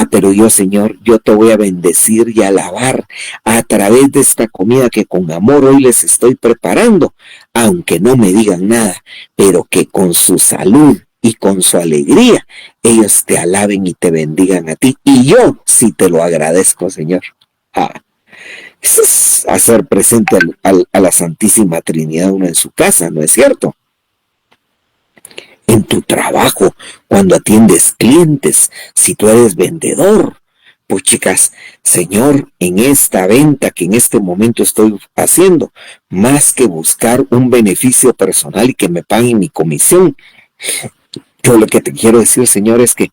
Pero yo, Señor, yo te voy a bendecir y alabar a través de esta comida que con amor hoy les estoy preparando, aunque no me digan nada, pero que con su salud y con su alegría ellos te alaben y te bendigan a ti, y yo sí te lo agradezco, Señor. Eso es hacer presente a la Santísima Trinidad uno en su casa, ¿no es cierto? En tu trabajo, cuando atiendes clientes, si tú eres vendedor, pues chicas, Señor, en esta venta que en este momento estoy haciendo, más que buscar un beneficio personal y que me paguen mi comisión, yo lo que te quiero decir, Señor, es que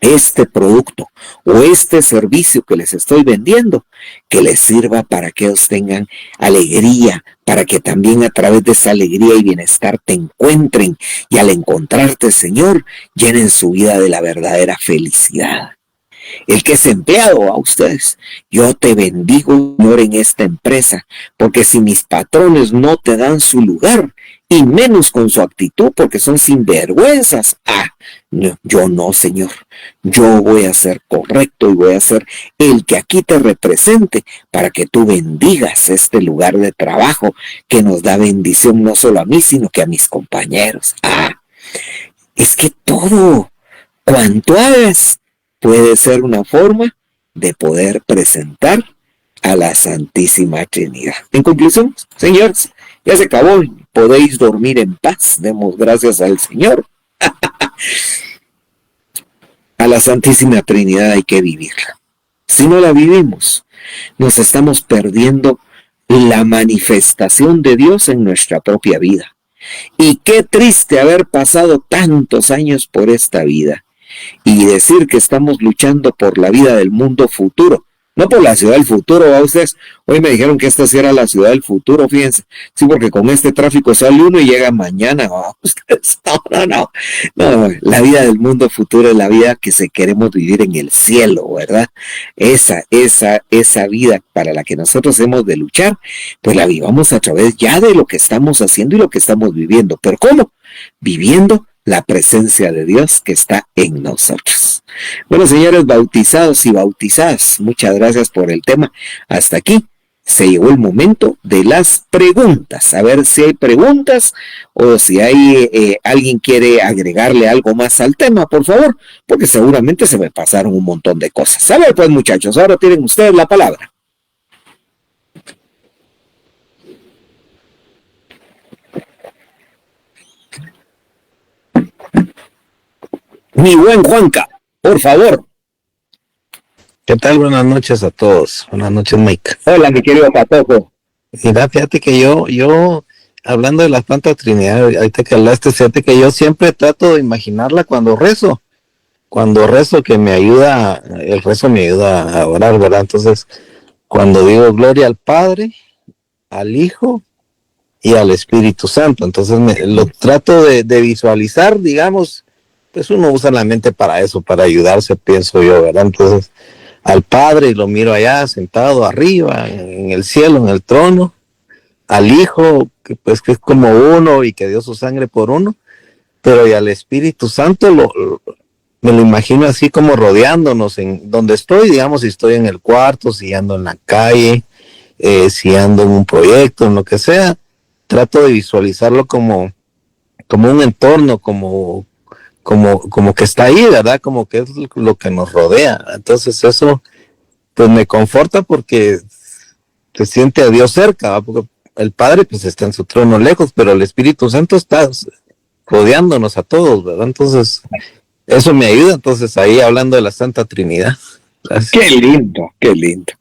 este producto o este servicio que les estoy vendiendo, que les sirva para que ellos tengan alegría, para que también a través de esa alegría y bienestar te encuentren y al encontrarte, Señor, llenen su vida de la verdadera felicidad. El que es empleado a ustedes, yo te bendigo, Señor, en esta empresa, porque si mis patrones no te dan su lugar, y menos con su actitud, porque son sinvergüenzas, no, yo no, Señor, yo voy a ser correcto y voy a ser el que aquí te represente, para que tú bendigas este lugar de trabajo, que nos da bendición no solo a mí, sino que a mis compañeros. Es que todo cuanto hagas, puede ser una forma de poder presentar a la Santísima Trinidad. En conclusión, señores, ya se acabó, podéis dormir en paz, demos gracias al Señor. A la Santísima Trinidad hay que vivirla. Si no la vivimos, nos estamos perdiendo la manifestación de Dios en nuestra propia vida. Y qué triste haber pasado tantos años por esta vida y decir que estamos luchando por la vida del mundo futuro, no por la ciudad del futuro. A ustedes hoy me dijeron que esta sí era la ciudad del futuro, fíjense, sí, porque con este tráfico sale uno y llega mañana. Ustedes, no, la vida del mundo futuro es la vida que queremos vivir en el cielo, ¿verdad? Esa vida para la que nosotros hemos de luchar, pues la vivamos a través ya de lo que estamos haciendo y lo que estamos viviendo. ¿Pero cómo? Viviendo la presencia de Dios que está en nosotros. Bueno, señores bautizados y bautizadas, muchas gracias por el tema. Hasta aquí se llegó el momento de las preguntas. A ver si hay preguntas o si hay alguien quiere agregarle algo más al tema, por favor, porque seguramente se me pasaron un montón de cosas. A ver, pues, muchachos, ahora tienen ustedes la palabra. Mi buen Juanca, por favor. ¿Qué tal? Buenas noches a todos. Buenas noches, Mike. Hola, mi querido Patojo. Mira, fíjate que yo, hablando de la Santa Trinidad, ahorita que hablaste, fíjate que yo siempre trato de imaginarla cuando rezo. Que me ayuda, el rezo me ayuda a orar, ¿verdad? Entonces, cuando digo gloria al Padre, al Hijo y al Espíritu Santo, entonces lo trato de visualizar, digamos. Pues uno usa la mente para eso, para ayudarse, pienso yo, ¿verdad? Entonces, al Padre, y lo miro allá, sentado arriba, en el cielo, en el trono, al Hijo, que pues que es como uno y que dio su sangre por uno, pero y al Espíritu Santo me lo imagino así como rodeándonos en donde estoy, digamos, si estoy en el cuarto, si ando en la calle, si ando en un proyecto, en lo que sea, trato de visualizarlo como un entorno, como que está ahí, ¿verdad? Como que es lo que nos rodea. Entonces eso pues me conforta porque se siente a Dios cerca, ¿verdad? Porque el Padre pues está en su trono lejos, pero el Espíritu Santo está rodeándonos a todos, ¿verdad? Entonces eso me ayuda, entonces ahí hablando de la Santa Trinidad. Gracias. Qué lindo, qué lindo.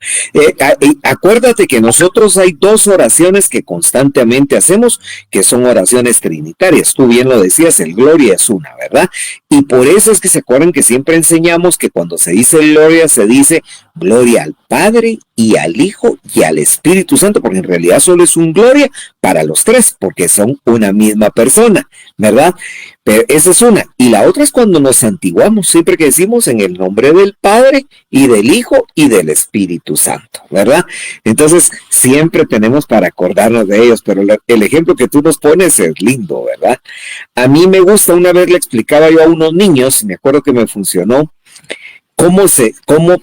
Acuérdate que nosotros hay dos oraciones que constantemente hacemos, que son oraciones trinitarias. Tú bien lo decías, el gloria es una, ¿verdad? Y por eso es que se acuerdan que siempre enseñamos que cuando se dice gloria, se dice gloria al Padre y al Hijo y al Espíritu Santo, porque en realidad solo es un gloria para los tres, porque son una misma persona, ¿verdad? Pero esa es una. Y la otra es cuando nos santiguamos, siempre que decimos en el nombre del Padre y del Hijo y del Espíritu Santo, ¿verdad? Entonces, siempre tenemos para acordarnos de ellos, pero el ejemplo que tú nos pones es lindo, ¿verdad? A mí me gusta, una vez le explicaba yo a unos niños, me acuerdo que me funcionó, cómo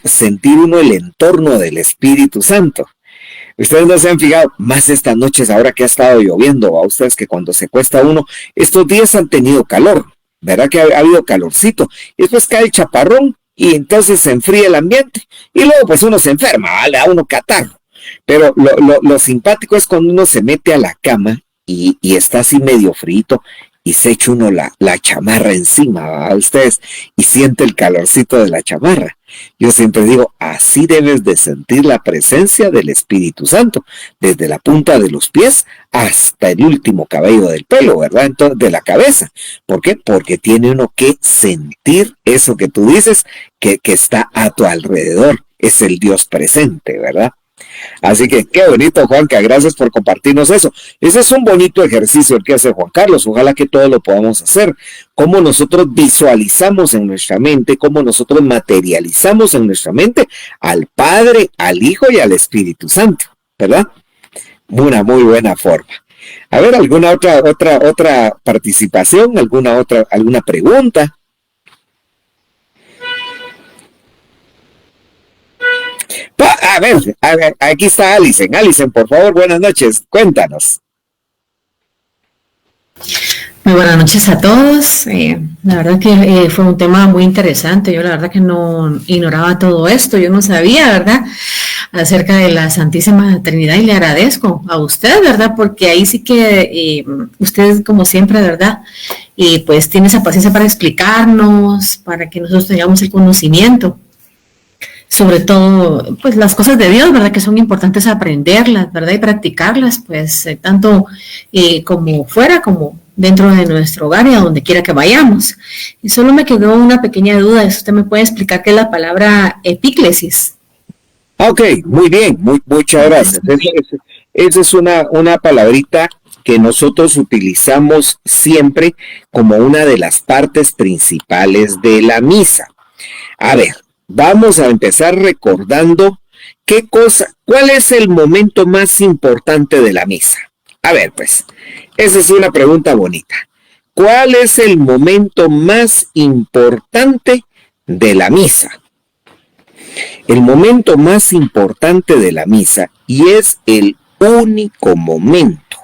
sentir uno el entorno del Espíritu Santo. Ustedes no se han fijado, más estas noches ahora que ha estado lloviendo, a ustedes que cuando se cuesta uno, estos días han tenido calor, ¿verdad? Que ha habido calorcito, y después cae el chaparrón, y entonces se enfría el ambiente, y luego pues uno se enferma, ¿vale? A uno catarro. Pero lo simpático es cuando uno se mete a la cama, y está así medio frito, y se echa uno la chamarra encima, ¿verdad? Ustedes, y siente el calorcito de la chamarra. Yo siempre digo, así debes de sentir la presencia del Espíritu Santo, desde la punta de los pies hasta el último cabello del pelo, ¿verdad? Entonces, de la cabeza. ¿Por qué? Porque tiene uno que sentir eso que tú dices, que está a tu alrededor. Es el Dios presente, ¿verdad? Así que qué bonito, Juanca, gracias por compartirnos eso. Ese es un bonito ejercicio el que hace Juan Carlos, ojalá que todos lo podamos hacer. Cómo nosotros visualizamos en nuestra mente, cómo nosotros materializamos en nuestra mente al Padre, al Hijo y al Espíritu Santo, ¿verdad? Una muy buena forma. A ver, ¿alguna otra participación? ¿Alguna pregunta? A ver, aquí está Alison. Alison, por favor, buenas noches, cuéntanos. Muy buenas noches a todos. La verdad que fue un tema muy interesante. Yo la verdad que no ignoraba todo esto. Yo no sabía, ¿verdad?, acerca de la Santísima Trinidad, y le agradezco a usted, ¿verdad?, porque ahí sí que usted, como siempre, ¿verdad?, y pues tiene esa paciencia para explicarnos, para que nosotros tengamos el conocimiento. Sobre todo, pues las cosas de Dios, ¿verdad?, que son importantes aprenderlas, ¿verdad?, y practicarlas, pues tanto como fuera, como dentro de nuestro hogar y a donde quiera que vayamos. Y solo me quedó una pequeña duda. ¿Usted me puede explicar qué es la palabra epíclesis? Ok, muy bien, muchas gracias. Esa es una palabrita que nosotros utilizamos siempre como una de las partes principales de la misa. A ver, vamos a empezar recordando cuál es el momento más importante de la misa. A ver, pues, esa es una pregunta bonita. ¿Cuál es el momento más importante de la misa? El momento más importante de la misa, y es el único momento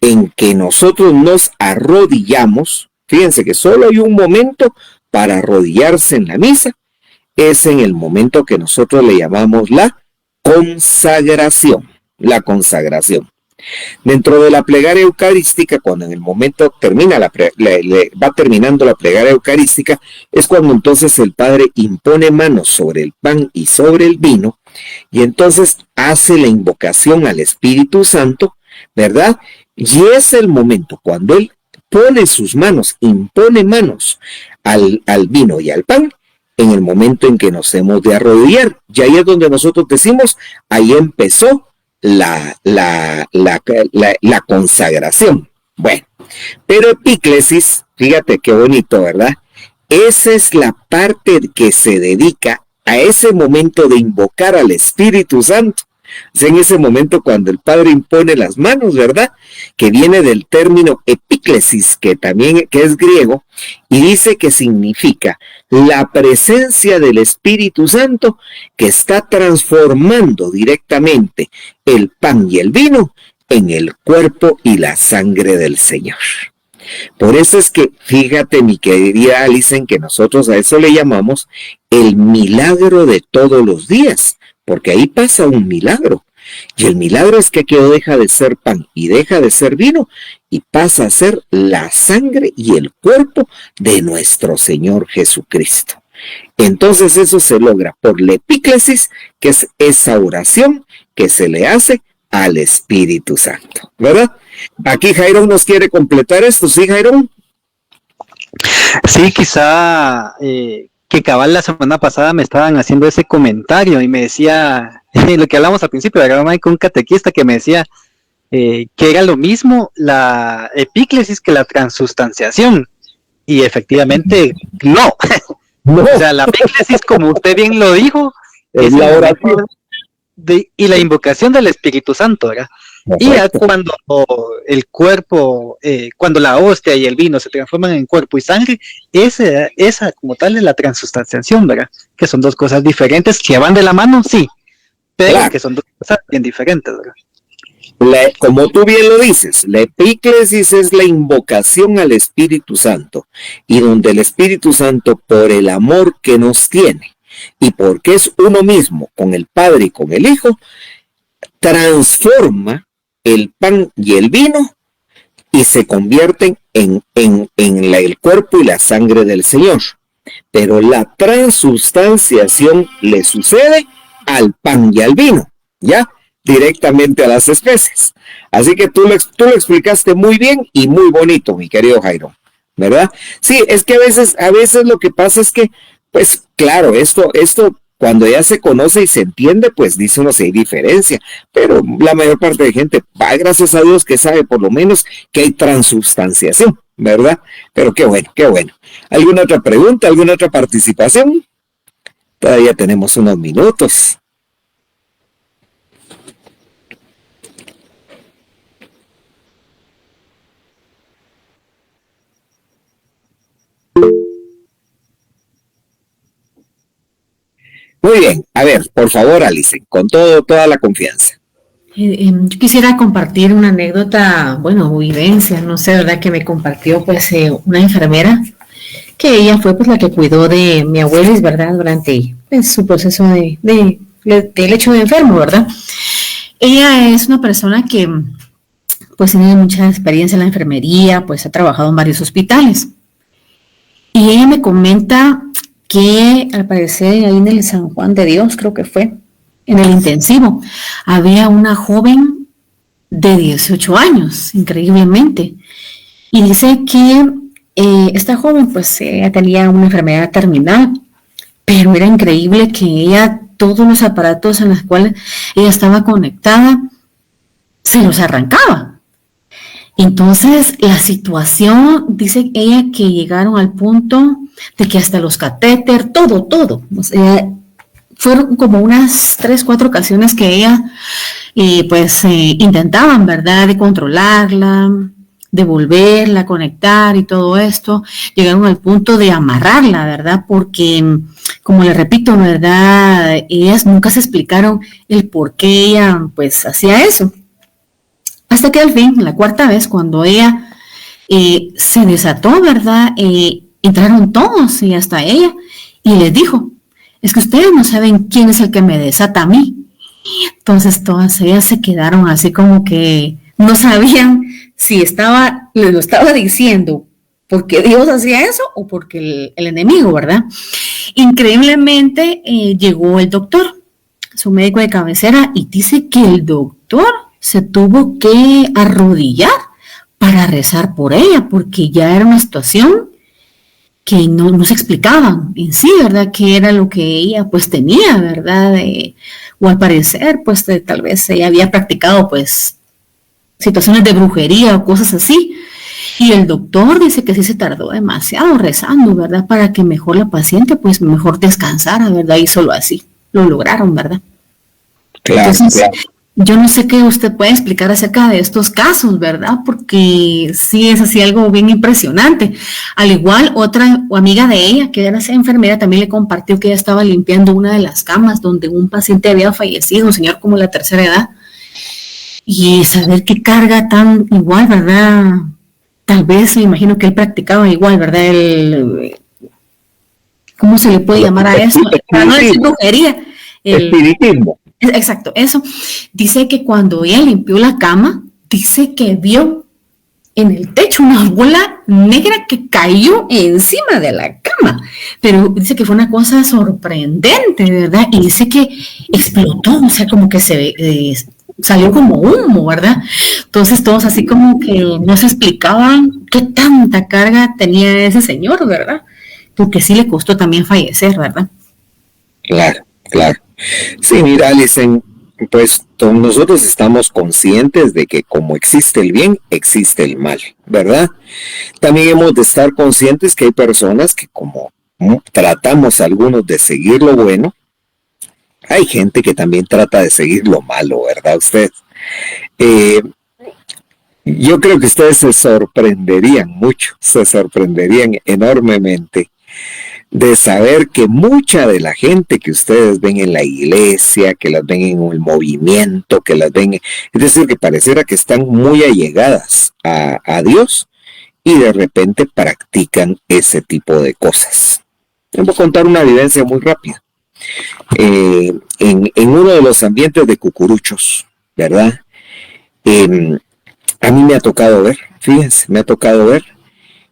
en que nosotros nos arrodillamos. Fíjense que solo hay un momento para arrodillarse en la misa, es en el momento que nosotros le llamamos la consagración. La consagración. Dentro de la plegaria eucarística, cuando en el momento va terminando la plegaria eucarística, es cuando entonces el Padre impone manos sobre el pan y sobre el vino, y entonces hace la invocación al Espíritu Santo, ¿verdad? Y es el momento cuando Él pone sus manos, impone manos al vino y al pan, en el momento en que nos hemos de arrodillar. Y ahí es donde nosotros decimos, ahí empezó la consagración. Bueno, pero epíclesis, fíjate qué bonito, ¿verdad? Esa es la parte que se dedica a ese momento de invocar al Espíritu Santo. O sea, en ese momento cuando el Padre impone las manos, ¿verdad?, que viene del término epíclesis, que es griego, y dice que significa la presencia del Espíritu Santo que está transformando directamente el pan y el vino en el cuerpo y la sangre del Señor. Por eso es que, fíjate, mi querida Alison, que nosotros a eso le llamamos el milagro de todos los días, porque ahí pasa un milagro. Y el milagro es que aquello deja de ser pan y deja de ser vino y pasa a ser la sangre y el cuerpo de nuestro Señor Jesucristo. Entonces eso se logra por la epíclesis, que es esa oración que se le hace al Espíritu Santo, ¿verdad? Aquí Jairón nos quiere completar esto, ¿sí, Jairón? Sí, quizá que cabal la semana pasada me estaban haciendo ese comentario y me decía, lo que hablamos al principio, de con un catequista que me decía que era lo mismo la epíclesis que la transustanciación, y efectivamente no. O sea, la epíclesis, como usted bien lo dijo, es la oración y la invocación del Espíritu Santo, ¿verdad? Y ya cuando el cuerpo, cuando la hostia y el vino se transforman en cuerpo y sangre, esa como tal es la transustanciación, ¿verdad? Que son dos cosas diferentes, que van de la mano, sí, pero claro, que son dos cosas bien diferentes, ¿verdad? Como tú bien lo dices, la epíclesis es la invocación al Espíritu Santo, y donde el Espíritu Santo, por el amor que nos tiene, y porque es uno mismo con el Padre y con el Hijo, transforma el pan y el vino y se convierten en el cuerpo y la sangre del Señor. pero la transubstanciación le sucede al pan y al vino, ¿ya? Directamente a las especies. Así que tú lo explicaste muy bien y muy bonito, mi querido Jairo, ¿verdad? Sí, es que a veces lo que pasa es que, pues claro, esto cuando ya se conoce y se entiende, pues dice uno si hay diferencia, pero la mayor parte de gente va, gracias a Dios, que sabe por lo menos que hay transubstanciación, ¿verdad? Pero qué bueno, qué bueno. ¿Alguna otra pregunta, alguna otra participación? Todavía tenemos unos minutos. Muy bien, a ver, por favor, Alice, con toda la confianza. Yo quisiera compartir una anécdota, bueno, vivencia, no sé, ¿verdad? Que me compartió pues una enfermera, que ella fue pues la que cuidó de mi abuelis, ¿verdad? Durante pues, su proceso del hecho de enfermo, ¿verdad? Ella es una persona que pues tiene mucha experiencia en la enfermería, pues ha trabajado en varios hospitales. Y ella me comenta que al parecer ahí en el San Juan de Dios, creo que fue, en el intensivo, había una joven de 18 años, increíblemente. Y dice que esta joven pues tenía una enfermedad terminal, pero era increíble que ella, todos los aparatos en los cuales ella estaba conectada, se los arrancaba. Entonces, la situación, dice ella, que llegaron al punto de que hasta los catéter, todo. O sea, fueron como unas 3, 4 ocasiones que ella, intentaban, ¿verdad?, de controlarla, de volverla a conectar y todo esto. Llegaron al punto de amarrarla, ¿verdad?, porque, como le repito, ¿verdad?, ellas nunca se explicaron el por qué ella, pues, hacía eso. Hasta que al fin, la 4ª vez, cuando ella se desató, ¿verdad? Entraron todos y hasta ella y les dijo, es que ustedes no saben quién es el que me desata a mí. Entonces todas ellas se quedaron así como que no sabían si lo estaba diciendo porque Dios hacía eso o porque el enemigo, ¿verdad? Increíblemente llegó el doctor, su médico de cabecera, y dice que el doctor se tuvo que arrodillar para rezar por ella, porque ya era una situación que no se explicaban en sí, ¿verdad? Qué era lo que ella pues tenía, ¿verdad? O al parecer, pues tal vez ella había practicado pues situaciones de brujería o cosas así. Y el doctor dice que sí se tardó demasiado rezando, ¿verdad? Para que mejor la paciente pues mejor descansara, ¿verdad? Y solo así lo lograron, ¿verdad? Claro, Entonces, claro. yo no sé qué usted puede explicar acerca de estos casos, ¿verdad? Porque sí es así algo bien impresionante. Al igual, otra amiga de ella, que era esa enfermera, también le compartió que ella estaba limpiando una de las camas donde un paciente había fallecido, un señor como de la tercera edad. Y saber qué carga tan igual, ¿verdad? Tal vez me imagino que él practicaba igual, ¿verdad? ¿Cómo se le puede llamar a eso? Para no decir brujería. Espiritismo. Exacto, eso. Dice que cuando ella limpió la cama, dice que vio en el techo una bola negra que cayó encima de la cama. Pero dice que fue una cosa sorprendente, ¿verdad? Y dice que explotó, o sea, como que salió como humo, ¿verdad? Entonces todos así como que no se explicaban qué tanta carga tenía ese señor, ¿verdad? Porque sí le costó también fallecer, ¿verdad? Claro, claro. Sí, mira, Alison, pues nosotros estamos conscientes de que como existe el bien, existe el mal, ¿verdad? También hemos de estar conscientes que hay personas que como tratamos algunos de seguir lo bueno, hay gente que también trata de seguir lo malo, ¿verdad? Ustedes. Yo creo que ustedes se sorprenderían mucho, se sorprenderían enormemente de saber que mucha de la gente que ustedes ven en la iglesia, que las ven en el movimiento, que las ven, es decir, que pareciera que están muy allegadas a Dios y de repente practican ese tipo de cosas. Les voy a contar una vivencia muy rápida. En uno de los ambientes de cucuruchos, ¿verdad? A mí me ha tocado ver, fíjense, me ha tocado ver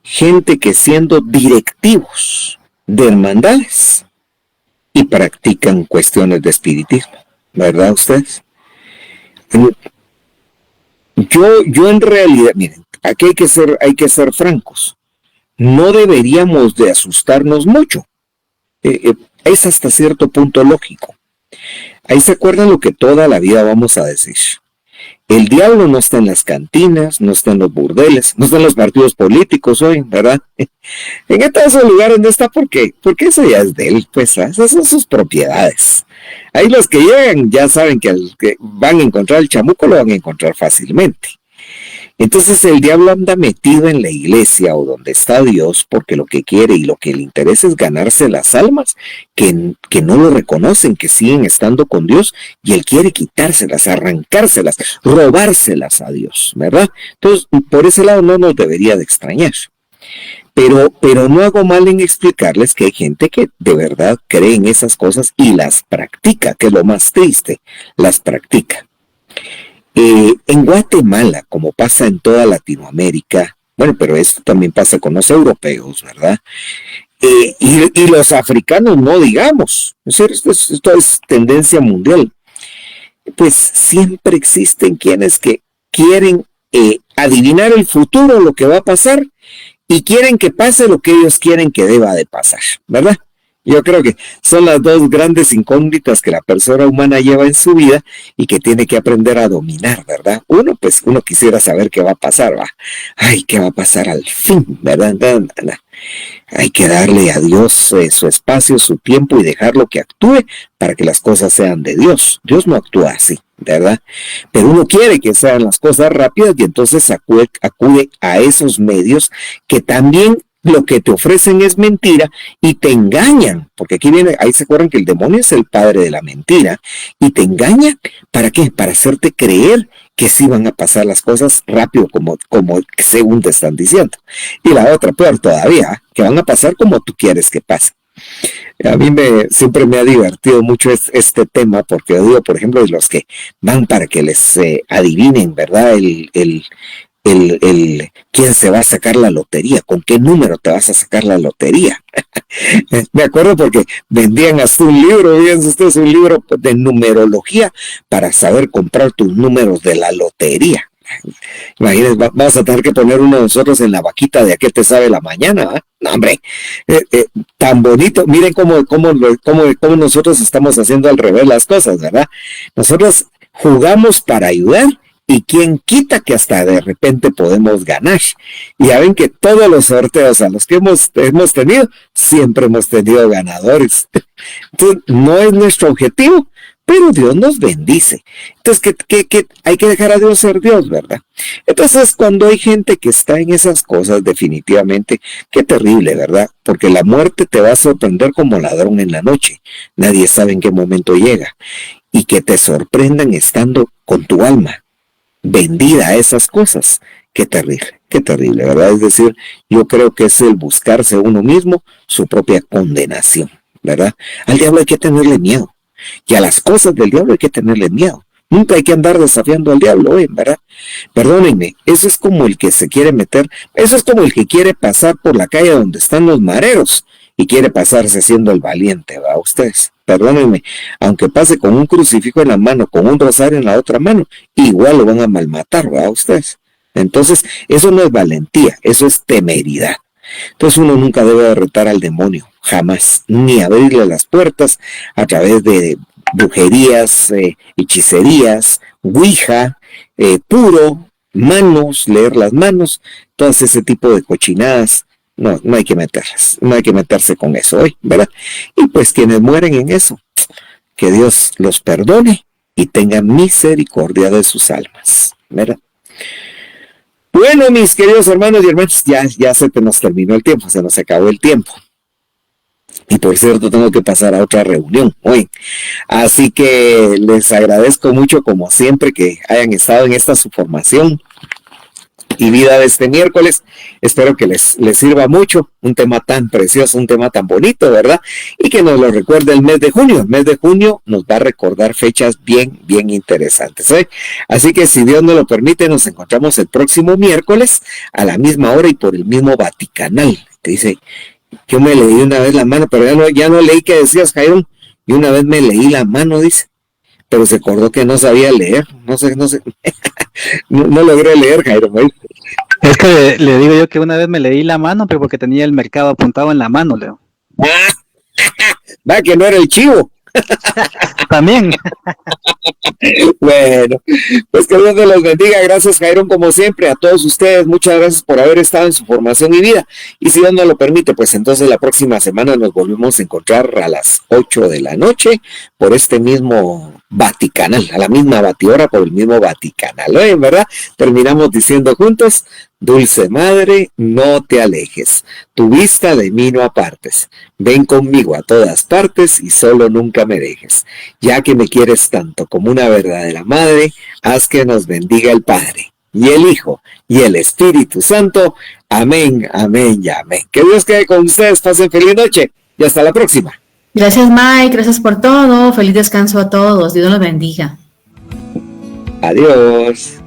gente que siendo directivos de hermandades y practican cuestiones de espiritismo, ¿verdad ustedes? Yo en realidad, miren, aquí hay que ser francos. No deberíamos de asustarnos mucho. Es hasta cierto punto lógico. Ahí se acuerdan lo que toda la vida vamos a decir. El diablo no está en las cantinas, no está en los burdeles, no está en los partidos políticos hoy, ¿verdad? En esos lugares no está, ¿por qué? Porque eso ya es de él, pues, esas son sus propiedades. Ahí los que llegan ya saben que van a encontrar el chamuco, lo van a encontrar fácilmente. Entonces el diablo anda metido en la iglesia o donde está Dios porque lo que quiere y lo que le interesa es ganarse las almas que no lo reconocen, que siguen estando con Dios, y él quiere quitárselas, arrancárselas, robárselas a Dios, ¿verdad? Entonces, por ese lado no nos debería de extrañar. Pero no hago mal en explicarles que hay gente que de verdad cree en esas cosas y las practica, que es lo más triste, las practica. En Guatemala, como pasa en toda Latinoamérica, bueno, pero esto también pasa con los europeos, ¿verdad? Y los africanos, no digamos, esto es tendencia mundial. Pues siempre existen quienes que quieren adivinar el futuro, lo que va a pasar, y quieren que pase lo que ellos quieren que deba de pasar, ¿verdad? Yo creo que son las dos grandes incógnitas que la persona humana lleva en su vida y que tiene que aprender a dominar, ¿verdad? Uno quisiera saber qué va a pasar, ¿va? Ay, ¿qué va a pasar al fin, verdad? Hay que darle a Dios su espacio, su tiempo y dejarlo que actúe para que las cosas sean de Dios. Dios no actúa así, ¿verdad? Pero uno quiere que sean las cosas rápidas y entonces acude a esos medios que también lo que te ofrecen es mentira y te engañan, porque aquí viene, ahí se acuerdan que el demonio es el padre de la mentira, y te engañan, ¿para qué? Para hacerte creer que sí van a pasar las cosas rápido, como según te están diciendo. Y la otra, peor todavía, que van a pasar como tú quieres que pase. A mí siempre me ha divertido mucho este tema, porque yo digo, por ejemplo, de los que van para que les adivinen, ¿verdad? quién se va a sacar la lotería, con qué número te vas a sacar la lotería. Me acuerdo porque vendían hasta un libro, fíjense ustedes, un libro de numerología para saber comprar tus números de la lotería. Imagínense, vamos a tener que poner uno de nosotros en la vaquita de a qué te sabe la mañana, ¿eh? No, hombre, tan bonito. Miren cómo nosotros estamos haciendo al revés las cosas, ¿verdad? Nosotros jugamos para ayudar, y quién quita que hasta de repente podemos ganar. Y ya ven que todos los sorteos a los que hemos tenido, siempre hemos tenido ganadores. Entonces, no es nuestro objetivo, pero Dios nos bendice. Entonces, que hay que dejar a Dios ser Dios, ¿verdad? Entonces, cuando hay gente que está en esas cosas, definitivamente, qué terrible, ¿verdad? Porque la muerte te va a sorprender como ladrón en la noche. Nadie sabe en qué momento llega. Y que te sorprendan estando con tu alma vendida a esas cosas. Qué terrible, ¿verdad? Es decir, yo creo que es el buscarse a uno mismo su propia condenación, ¿verdad? Al diablo hay que tenerle miedo, y a las cosas del diablo hay que tenerle miedo. Nunca hay que andar desafiando al diablo, ¿verdad? Perdónenme, eso es como el que se quiere meter, eso es como el que quiere pasar por la calle donde están los mareros y quiere pasarse siendo el valiente, ¿va? Ustedes, perdónenme, aunque pase con un crucifijo en la mano, con un rosario en la otra mano, igual lo van a malmatar, ¿va? Ustedes. Entonces, eso no es valentía, eso es temeridad. Entonces uno nunca debe retar al demonio, jamás, ni abrirle las puertas a través de brujerías, hechicerías, ouija, puro, manos, leer las manos, todo ese tipo de cochinadas. No hay que meterlas, no hay que meterse con eso hoy, ¿verdad? Y pues quienes mueren en eso, que Dios los perdone y tenga misericordia de sus almas, ¿verdad? Bueno, mis queridos hermanos y hermanas, ya se nos terminó el tiempo, se nos acabó el tiempo. Y por cierto, tengo que pasar a otra reunión hoy. Así que les agradezco mucho, como siempre, que hayan estado en esta su formación y vida de este miércoles. Espero que les sirva mucho, un tema tan precioso, un tema tan bonito, ¿verdad? Y que nos lo recuerde el mes de junio. El mes de junio nos va a recordar fechas bien interesantes, ¿eh? Así que si Dios nos lo permite, nos encontramos el próximo miércoles a la misma hora y por el mismo Vaticanal. Te dice, Yo me leí una vez la mano, pero ya no leí que decías, Jairo, y una vez me leí la mano, dice, pero se acordó que no sabía leer, no sé, no logré leer, Jairo. Es que le digo yo que una vez me leí la mano, pero porque tenía el mercado apuntado en la mano, Leo. Va, que no era el chivo. También. Bueno, pues que Dios los bendiga. Gracias, Jairo, como siempre, a todos ustedes. Muchas gracias por haber estado en su formación y vida. Y si Dios nos lo permite, pues entonces la próxima semana nos volvemos a encontrar a las 8 de la noche por este mismo Vaticanal, a la misma batihora por el mismo Vaticanal. En verdad, terminamos diciendo juntos: Dulce Madre, no te alejes, tu vista de mí no apartes, ven conmigo a todas partes y solo nunca me dejes, ya que me quieres tanto como una verdadera madre, haz que nos bendiga el Padre, y el Hijo, y el Espíritu Santo, amén, amén y amén. Que Dios quede con ustedes, pasen feliz noche, y hasta la próxima. Gracias, Mike, gracias por todo, feliz descanso a todos, Dios los bendiga. Adiós.